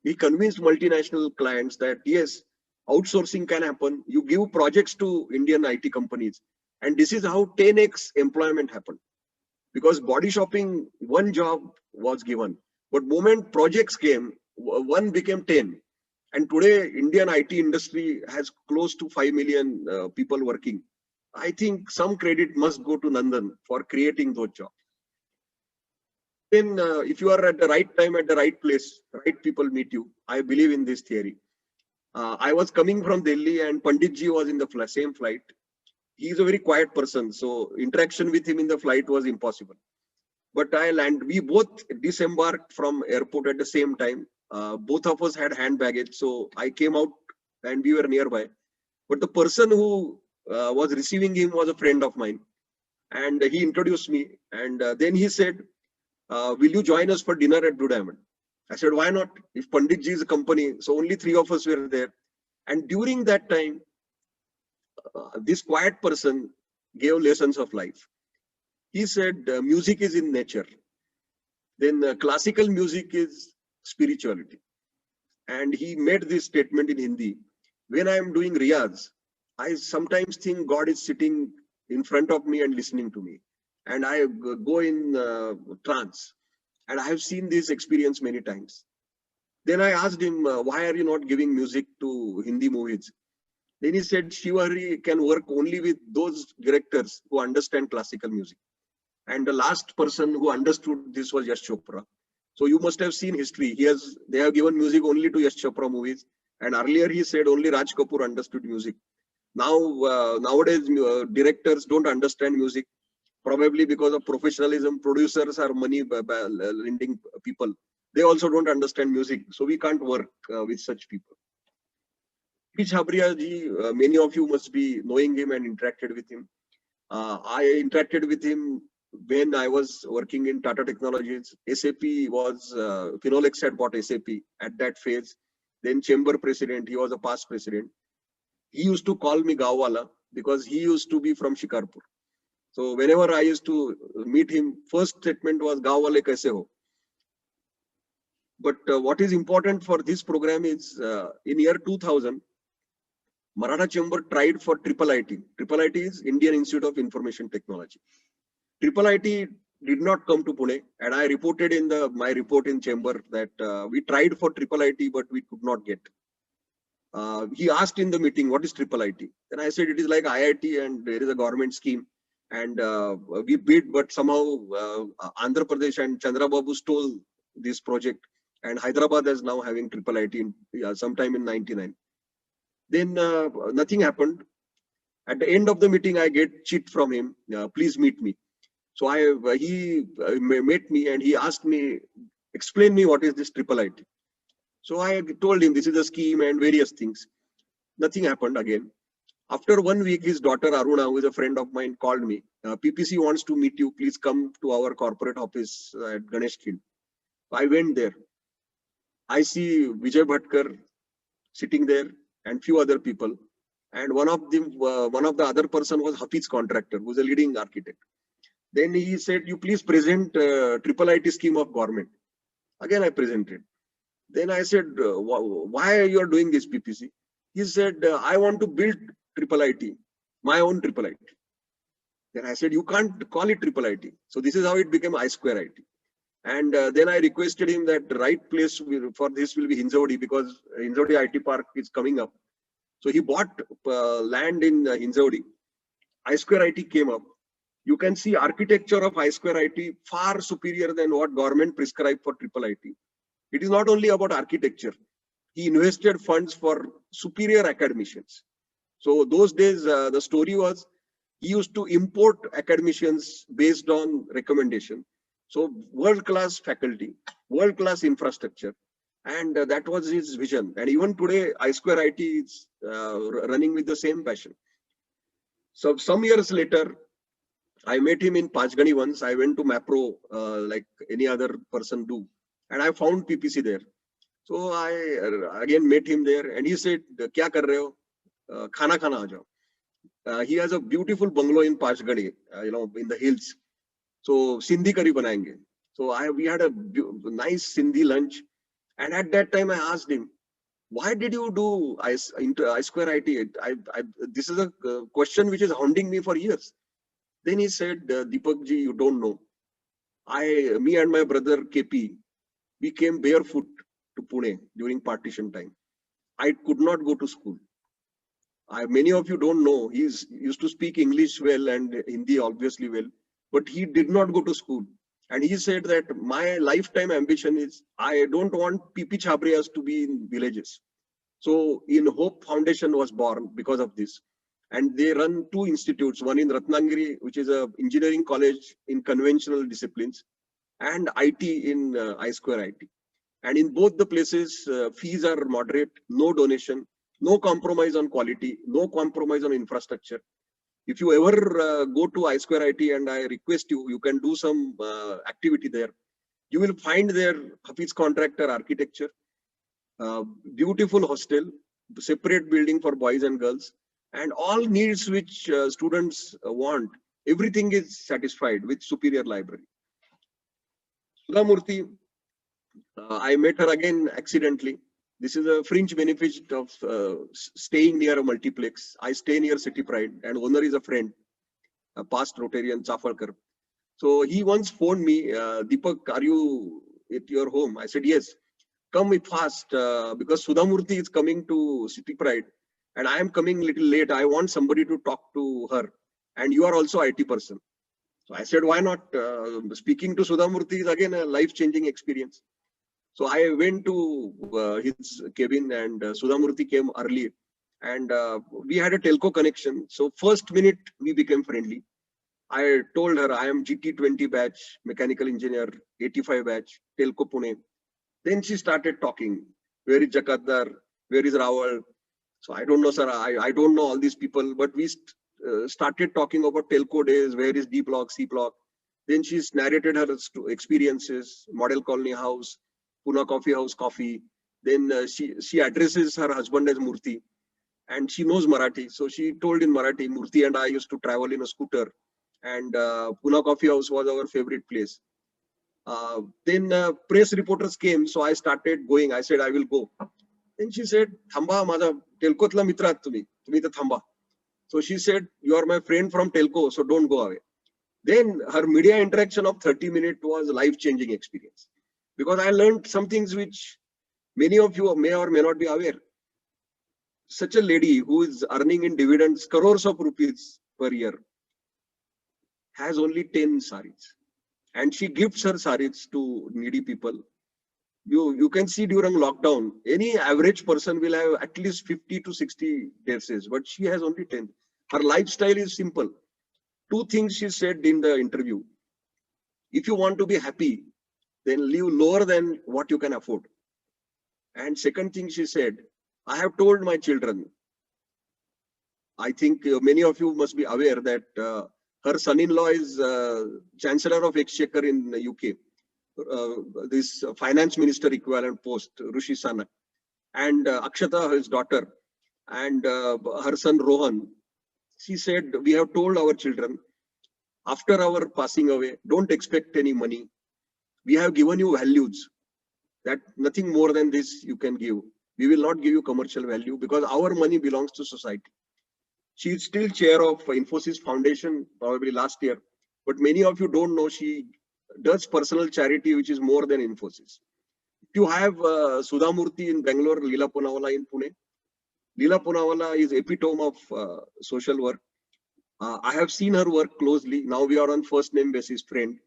He convinced multinational clients that yes, outsourcing can happen. You give projects to Indian IT companies, and this is how 10x employment happened. Because body shopping, one job was given, but moment projects came, one became 10. And today, Indian IT industry has close to 5 million people working. I think some credit must go to Nandan for creating those jobs. Then, if you are at the right time, at the right place, right people meet you. I believe in this theory. I was coming from Delhi, and Panditji was in the same flight. He is a very quiet person, so interaction with him in the flight was impossible. But we both disembarked from airport at the same time. Both of us had hand baggage, so I came out and we were nearby. But the person who was receiving him was a friend of mine, and he introduced me. And then he said, "Will you join us for dinner at Blue Diamond?" I said, "Why not? If Panditji is a company, so only 3 of us were there." And during that time, this quiet person gave lessons of life. He said, "Music is in nature. Then classical music is spirituality." And he made this statement in Hindi. When I am doing riyaz, I sometimes think God is sitting in front of me and listening to me. And I go in trance. And I have seen this experience many times. Then I asked him, why are you not giving music to Hindi movies? Then he said, Shivahari can work only with those directors who understand classical music. And the last person who understood this was Yash Chopra. So you must have seen history. They have given music only to Yash Chopra movies. And earlier he said only Raj Kapoor understood music. Now, nowadays, directors don't understand music, probably because of professionalism. Producers are money-lending people. They also don't understand music. So we can't work with such people. Chhabria ji, many of you must be knowing him and interacted with him. I interacted with him when I was working in Tata Technologies. SAP was, Phenolics had bought SAP at that phase. Then Chamber President, he was a past president. He used to call me Gawwala because he used to be from Shikarpur. So whenever I used to meet him, first statement was Gawwale kaise ho? But what is important for this program is in year 2000, Mahratta Chamber tried for IIIT. IIIT is Indian Institute of Information Technology. IIIT did not come to Pune, and I reported in my report in Chamber that we tried for IIIT, but we could not get. He asked in the meeting, what is IIIT? Then I said, it is like IIT and there is a government scheme. And we bid, but somehow Andhra Pradesh and Chandrababu stole this project. And Hyderabad is now having IIIT sometime in 99. Then nothing happened. At the end of the meeting, I get chit from him, please meet me. So he met me and he asked me, explain me what is this IIIT. So I told him this is a scheme and various things. Nothing happened again. After 1 week, his daughter Aruna, who is a friend of mine, called me. PPC wants to meet you. Please come to our corporate office at Ganesh Field. I went there. I see Vijay Bhatkar sitting there and few other people. And one of the other person was Hafiz's contractor, who is a leading architect. Then he said, you please present IIIT scheme of government. Again, I presented. Then I said, why are you doing this, PPC? He said, I want to build IIIT, my own IIIT. Then I said, you can't call it IIIT. So this is how it became I2IT. And then I requested him that the right place for this will be Hinjawadi, because Hinjawadi IT Park is coming up. So he bought land in Hinjawadi. I2IT came up. You can see architecture of I2IT far superior than what government prescribed for IIIT. It is not only about architecture. He invested funds for superior academicians. So those days, the story was he used to import academicians based on recommendation. So world-class faculty, world-class infrastructure. And that was his vision. And even today, I2IT is running with the same passion. So some years later, I met him in Pachgani once. I went to Mapro like any other person do. And I found PPC there. So I again met him there and he said, Kya kar rahe ho? Khana khana aa jao. he has a beautiful bungalow in Pashgade, in the hills. So Sindhi curry banayenge. So we had a nice Sindhi lunch. And at that time I asked him, why did you do I Square IT? This is a question which is haunting me for years. Then he said, Deepak ji, you don't know. Me and my brother KP, we came barefoot to Pune during partition time. I could not go to school. Many of you don't know, he used to speak English well and Hindi obviously well, but he did not go to school. And he said that my lifetime ambition is, I don't want PP Chabrias to be in villages. So in Hope Foundation was born because of this. And they run 2 institutes, one in Ratnagiri, which is a engineering college in conventional disciplines, and IT in I Square IT. And in both the places, fees are moderate, no donation, no compromise on quality, no compromise on infrastructure. If you ever go to I Square IT, and I request you, you can do some activity there. You will find their Hafiz contractor architecture, beautiful hostel, separate building for boys and girls, and all needs which students want. Everything is satisfied with superior library. Sudha Murthy, I met her again accidentally. This is a fringe benefit of staying near a multiplex. I stay near City Pride, and owner is a friend, a past Rotarian, Chafalkar. So he once phoned me, Deepak, are you at your home? I said, yes. Come fast, because Sudha Murthy is coming to City Pride, and I am coming a little late. I want somebody to talk to her, and you are also IT person. So I said, why not? Speaking to Sudha Murthy is again a life-changing experience. So I went to his cabin, and Sudha Murthy came early, and we had a telco connection. So first minute we became friendly. I told her I am GT20 batch, mechanical engineer, 85 batch, telco Pune. Then she started talking. Where is Jakadar? Where is Rawal? So I don't know, sir. I don't know all these people, but we started talking about telco days. Where is D block, C block? Then she's narrated her experiences, Model Colony House, Pune Coffee House Coffee. Then she addresses her husband as Murthy, and she knows Marathi. So she told in Marathi, Murthy and I used to travel in a scooter, and Pune Coffee House was our favorite place. Then press reporters came, so I started going. I said, I will go. Then she said, Thamba, maza telkotla mitra tumi ta thamba. So she said, you are my friend from telco, so don't go away. Then her media interaction of 30 minutes was a life-changing experience, because I learned some things which many of you may or may not be aware. Such a lady who is earning in dividends crores of rupees per year has only 10 saris, and she gifts her saris to needy people. You can see during lockdown, any average person will have at least 50 to 60 dresses, but she has only 10. Her lifestyle is simple. 2 things she said in the interview. If you want to be happy, then live lower than what you can afford. And second thing she said, I have told my children, I think many of you must be aware that her son-in-law is Chancellor of Exchequer in the UK. This finance minister equivalent post, Rishi Sunak, and Akshata, his daughter, and her son Rohan. She said, we have told our children, after our passing away, don't expect any money. We have given you values, that nothing more than this you can give. We will not give you commercial value, because our money belongs to society. She is still chair of Infosys Foundation, probably last year, but many of you don't know she does personal charity, which is more than Infosys. If you have Sudha Murthy in Bangalore, Leela Poonawalla in Pune. Leela Poonawalla is epitome of social work. I have seen her work closely. Now we are on first name basis friend.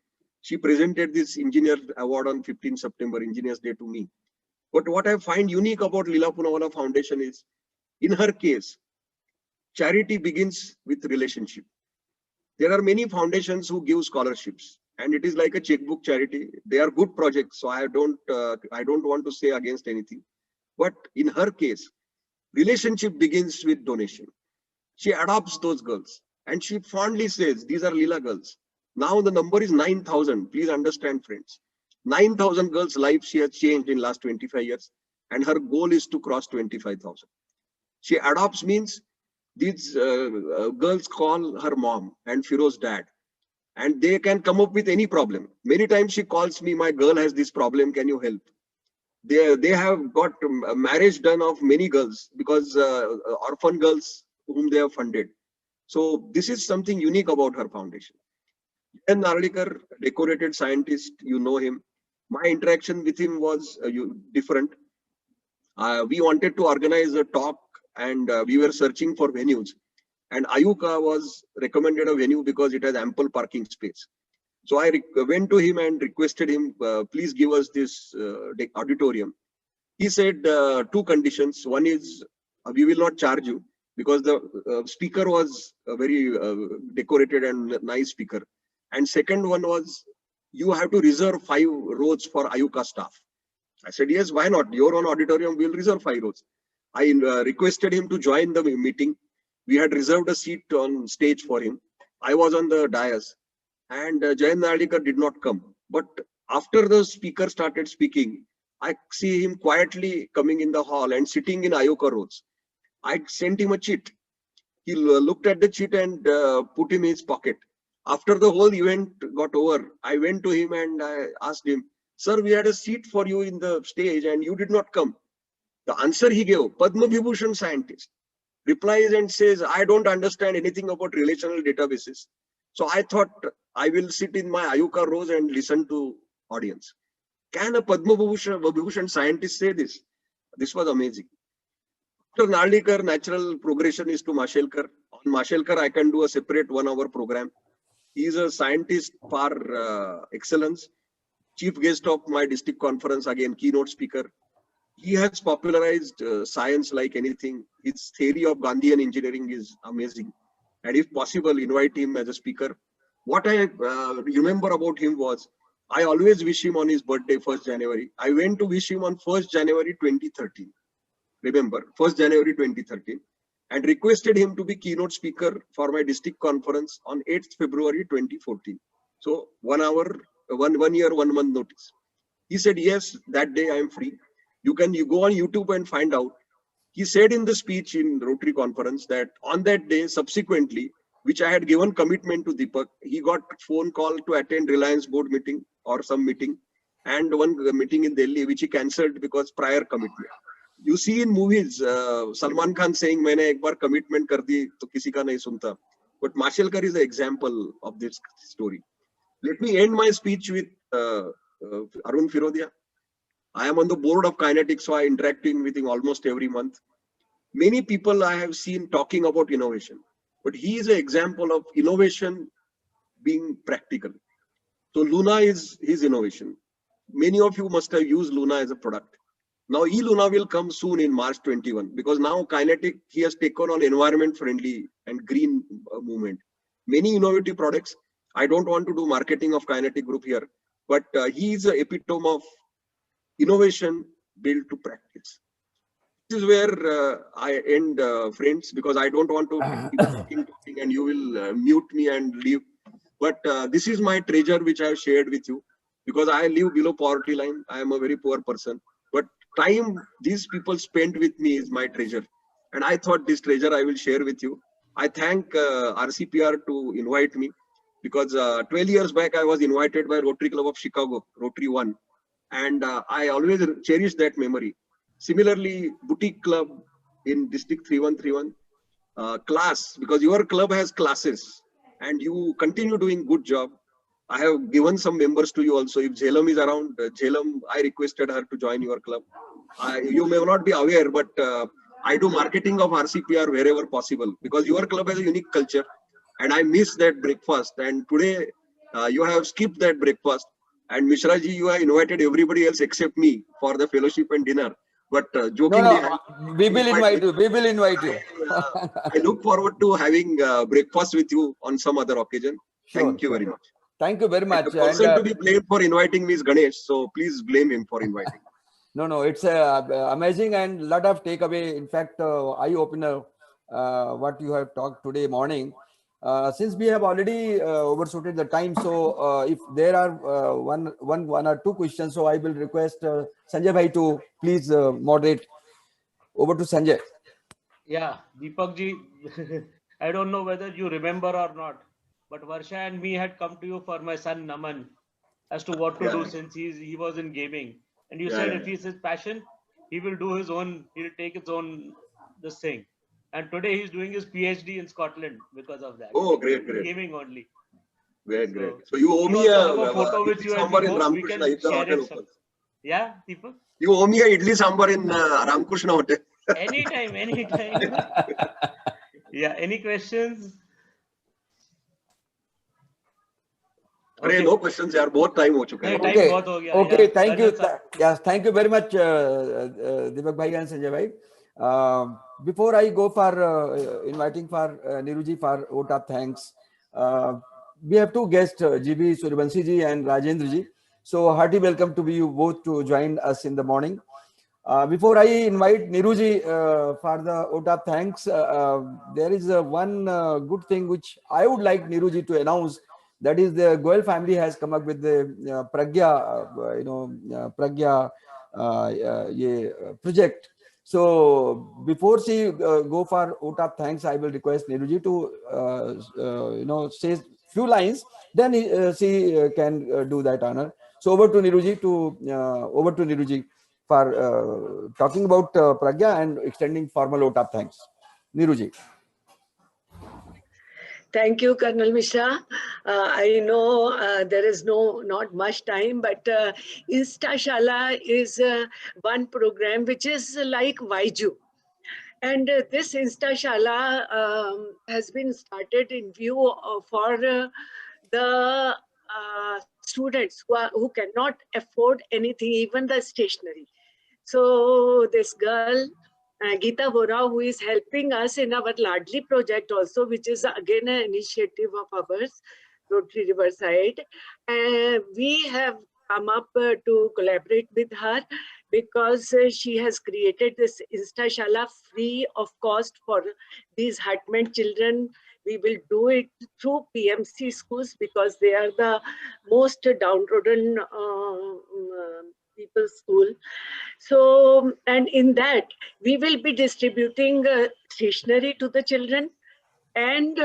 She presented this engineer award on 15 September, Engineers Day, to me. But what I find unique about Leela Poonawalla Foundation is, in her case, charity begins with relationship. There are many foundations who give scholarships, and it is like a checkbook charity. They are good projects, so I don't want to say against anything. But in her case, relationship begins with donation. She adopts those girls, and she fondly says, these are Leela girls. Now the number is 9,000. Please understand, friends. 9,000 girls' lives she has changed in last 25 years, and her goal is to cross 25,000. She adopts means These girls call her mom and Firoz's dad, and they can come up with any problem. Many times she calls me, my girl has this problem, can you help? They have got a marriage done of many girls because orphan girls whom they have funded. So this is something unique about her foundation. And Narlikar, decorated scientist, you know him. My interaction with him was different. We wanted to organize a talk, and we were searching for venues. And Ayuka was recommended a venue because it has ample parking space. So I went to him and requested him, please give us this auditorium. He said two conditions. One is we will not charge you because the speaker was a very decorated and nice speaker. And second one was you have to reserve 5 rows for Ayuka staff. I said, yes, why not? Your own auditorium, we'll reserve 5 rows. I requested him to join the meeting. We had reserved a seat on stage for him. I was on the dais, and Jayant Narlikar did not come. But after the speaker started speaking, I see him quietly coming in the hall and sitting in Ayuka rows. I sent him a cheat. He looked at the cheat and put him in his pocket. After the whole event got over, I went to him and I asked him, sir, we had a seat for you in the stage and you did not come. The answer he gave, Padma Vibhushan scientist, replies and says, I don't understand anything about relational databases. So I thought I will sit in my Ayuka rows and listen to audience. Can a Padma Vibhushan scientist say this? This was amazing. After Narlikar, natural progression is to Mashelkar. On Mashelkar, I can do a separate 1-hour program. He is a scientist par excellence. Chief guest of my district conference, again, keynote speaker. He has popularized science like anything. His theory of Gandhian engineering is amazing. And if possible, invite him as a speaker. What I remember about him was, I always wish him on his birthday, 1st January. I went to wish him on 1st January 2013. Remember, 1st January 2013. And requested him to be keynote speaker for my district conference on 8th February 2014. So 1 hour, 1 year, 1 month notice. He said, yes, that day I am free. You go on YouTube and find out. He said in the speech in Rotary conference that on that day, subsequently, which I had given commitment to Deepak, he got phone call to attend Reliance board meeting or some meeting, and one meeting in Delhi, which he cancelled because prior commitment. You see in movies, Salman Khan saying, "Maine ek bar commitment kar di, to kisi ka nahi sunta." But Mashelkar is an example of this story. Let me end my speech with Arun Firodia. I am on the board of Kinetic, so I interacting with him almost every month. Many people I have seen talking about innovation, but he is an example of innovation being practical. So Luna is his innovation. Many of you must have used Luna as a product. Now eLuna will come soon in March 21 because now Kinetic, he has taken on environment friendly and green movement. Many innovative products. I don't want to do marketing of Kinetic Group here, but he is the epitome of innovation built to practice. This is where I end, friends, because I don't want to keep talking and you will mute me and leave. But this is my treasure which I have shared with you because I live below poverty line. I am a very poor person. But time these people spent with me is my treasure. And I thought this treasure I will share with you. I thank RCPR to invite me because 12 years back I was invited by Rotary Club of Chicago, Rotary 1. And I always cherish that memory. Similarly, Boutique Club in District 3131, class, because your club has classes and you continue doing good job. I have given some members to you also. If Jhelum is around, Jhelum, I requested her to join your club. You may not be aware, but I do marketing of RCPR wherever possible because your club has a unique culture and I miss that breakfast. And today you have skipped that breakfast. And Mishra ji, you have invited everybody else except me for the fellowship and dinner. But jokingly,
we will invite you. We will invite you.
I look forward to having breakfast with you on some other occasion. Thank you very much.
Thank you very much.
And the person to be blamed for inviting me is Ganesh, so please blame him for inviting.
No, it's amazing and lot of takeaway. In fact, eye opener. What you have talked today morning. Since we have already overshooted the time, so if there are one or two questions, so I will request Sanjay bhai to please moderate. Over to Sanjay.
Yeah, Deepak ji, I don't know whether you remember or not, but Varsha and me had come to you for my son Naman as to what to
Yeah,
do since he was in gaming. And you
yeah,
said
yeah.
if he's his passion, he will do his own, he'll take his own this thing. And today he's doing his PhD in Scotland because of that.
Oh, great, great,
Gaming only.
great, great.
So
So you owe
we
me a
also have a photo with
idli
you and we
sambar in
hope we
Ramakrishna
can
Idda
share
hotel.
it some. Yeah, Deepak?
You owe me a idli sambar in Ramakrishna hotel.
Anytime, anytime. Yeah, any questions?
अरे
Okay.
no questions यार, बहुत time हो चुका है.
नहीं, time
Okay,
बहुत हो गया.
okay,
Yeah,
thank you.
Colonel sir.
Yes, thank you very much, Deepak Bhai and Sanjay Bhai. Before I go for inviting for Niruji for vote of thanks, we have two guests, GB Suryavanshi ji and Rajendra ji. So hearty welcome to you both to join us in the morning. Before I invite Niruji for the vote of thanks, there is one good thing which I would like Niruji to announce. That is, the Goel family has come up with the Pragya project. So before she go for vote of thanks, I will request Niruji to say few lines. Then she can do that honor. So over to Niruji for talking about Pragya and extending formal vote of thanks. Niruji.
Thank you, Colonel Mishra. I know there is not much time, but Insta Shala is one program which is like Vaiju. And this Insta Shala has been started in view for the students who cannot afford anything, even the stationery. So this girl, Geeta Vora, who is helping us in our Ladli project also, which is again an initiative of ours, Rotary Riverside. We have come up to collaborate with her because she has created this Instashala free of cost for these hutment children. We will do it through PMC schools because they are the most downtrodden people's school. So, and in that, we will be distributing stationery to the children and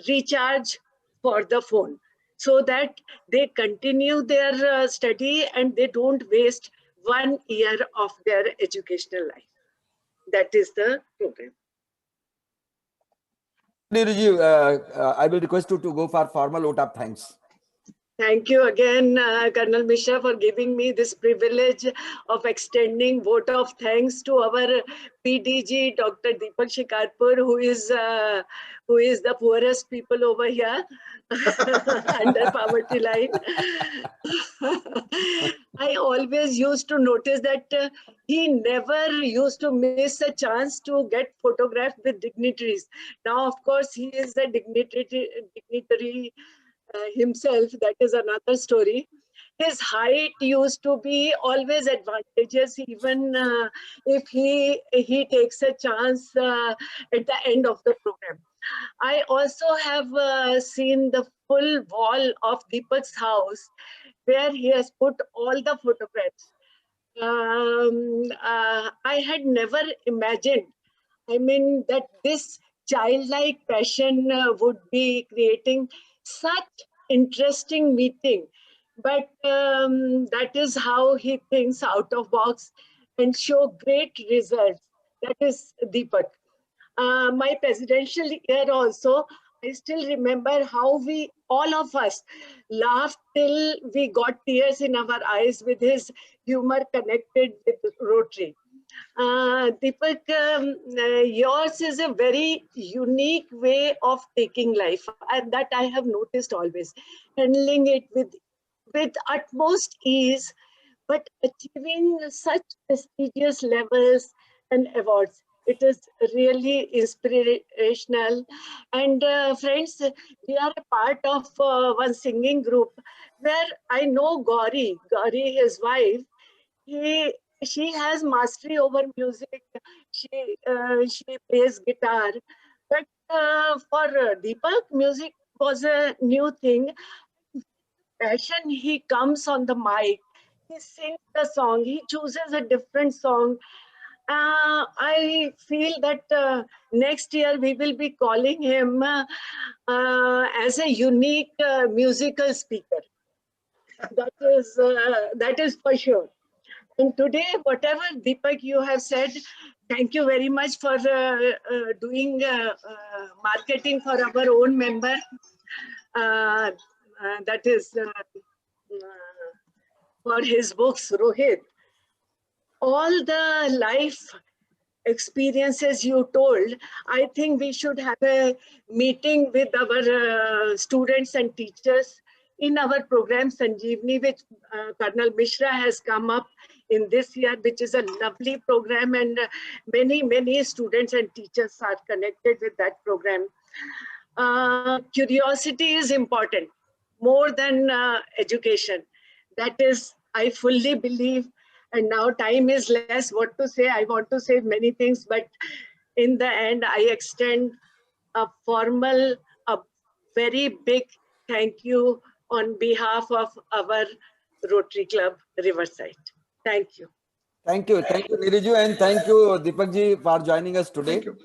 recharge for the phone so that they continue their study and they don't waste 1 year of their educational life. That is the program.
Niruji, I will request you to go for formal vote of thanks.
Thank you again, Colonel Mishra, for giving me this privilege of extending vote of thanks to our PDG, Dr. Deepak Shikarpur, who is the poorest people over here under poverty line. I always used to notice that he never used to miss a chance to get photographed with dignitaries. Now, of course, he is a dignitary himself. That is another story. His height used to be always advantageous, even if he takes a chance at the end of the program. I also have seen the full wall of Deepak's house where he has put all the photographs. I had never imagined, I mean, that this childlike passion would be creating such interesting meeting. But that is how he thinks out of box and show great results. That is Deepak. My presidential year also, I still remember how we, all of us, laughed till we got tears in our eyes with his humor connected with Rotary. Deepak, yours is a very unique way of taking life, and that I have noticed always, handling it with utmost ease, but achieving such prestigious levels and awards. It is really inspirational. And friends, we are a part of one singing group where I know Gauri, his wife, she has mastery over music. She plays guitar, but for Deepak, music was a new thing. Passion, he comes on the mic, he sings the song, he chooses a different song. I feel that next year we will be calling him as a unique musical speaker. That is for sure. And today, whatever Deepak you have said, thank you very much for doing marketing for our own member. That is for his books, Rohit. All the life experiences you told, I think we should have a meeting with our students and teachers in our program Sanjeevani, which Colonel Mishra has come up in this year, which is a lovely program, and many students and teachers are connected with that program. Curiosity is important, more than education. That is, I fully believe. And now time is less. What to say? I want to say many things, but in the end, I extend a formal, a very big thank you on behalf of our Rotary Club Riverside. Thank you.
Thank you, Niriju, and thank you, Deepak ji, for joining us today.
Thank you.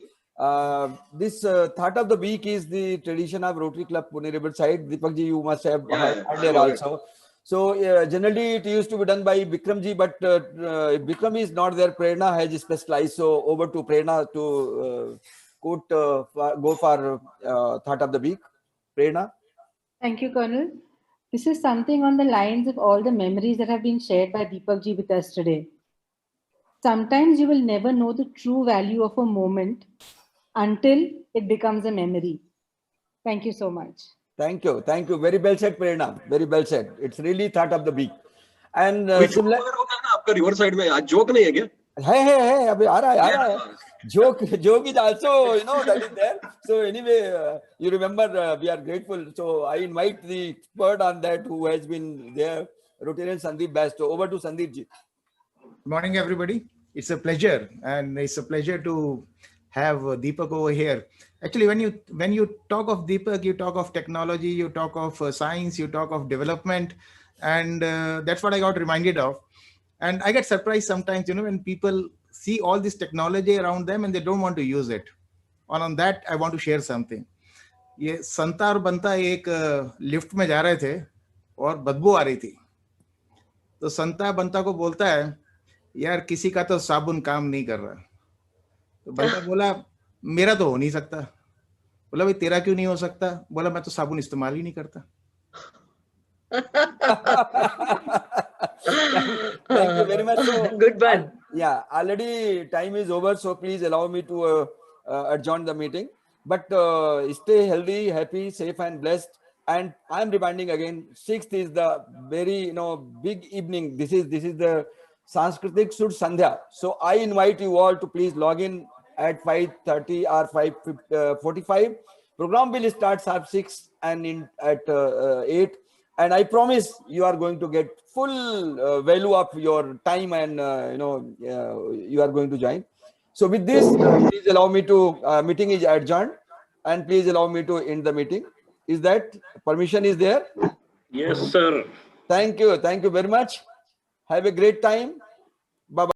This thought of the week is the tradition of Rotary Club Pune Riverside. Deepak ji, you must have heard earlier also. So generally it used to be done by Bikram ji, but Bikram is not there. Prerna has specialized. So over to Prerna to go for thought of the week. Prerna.
Thank you, Colonel. This is something on the lines of all the memories that have been shared by Deepak ji with us today. Sometimes you will never know the true value of a moment until it becomes a memory. Thank you so much.
Thank you. Very well said, Prerna. Very well said. It's really thought of the week. And
similar. आपका Riverside में आज joke नहीं है क्या?
है अभी आ रहा है. Joke is also, that is there. So anyway, you remember, we are grateful. So I invite the expert on that who has been there, Rotarian Sandeep Best. So over to Sandeep ji.
Good morning, everybody. It's a pleasure, and it's a pleasure to have Deepak over here. Actually, when you talk of Deepak, you talk of technology, you talk of science, you talk of development, and that's what I got reminded of. And I get surprised sometimes, when people see all this technology around them and they don't want to use it. And on that, I want to share something. ये संता और बंता एक lift में जा रहे थे और बदबू आ रही थी. तो संता बंता को बोलता है, यार किसी का तो साबुन काम नहीं कर रहा. तो बंता बोला, मेरा तो हो नहीं सकता. बोला, भाई तेरा क्यों नहीं हो सकता? बोला, मैं तो साबुन इस्तेमाल ही नहीं करता.
Thank you very much. So,
good one.
Yeah, already time is over, so please allow me to adjourn the meeting. But stay healthy, happy, safe, and blessed. And I'm reminding again, 6th is the very big evening. This is the Sanskritik Sud Sandhya. So I invite you all to please log in at 5:30 or 5:45. Program will start at 6 and at 8. And I promise you are going to get full value of your time, and you are going to join. So with this, please allow me to meeting is adjourned, and please allow me to end the meeting. Is that permission is there?
Yes, sir.
Thank you very much. Have a great time. Bye bye.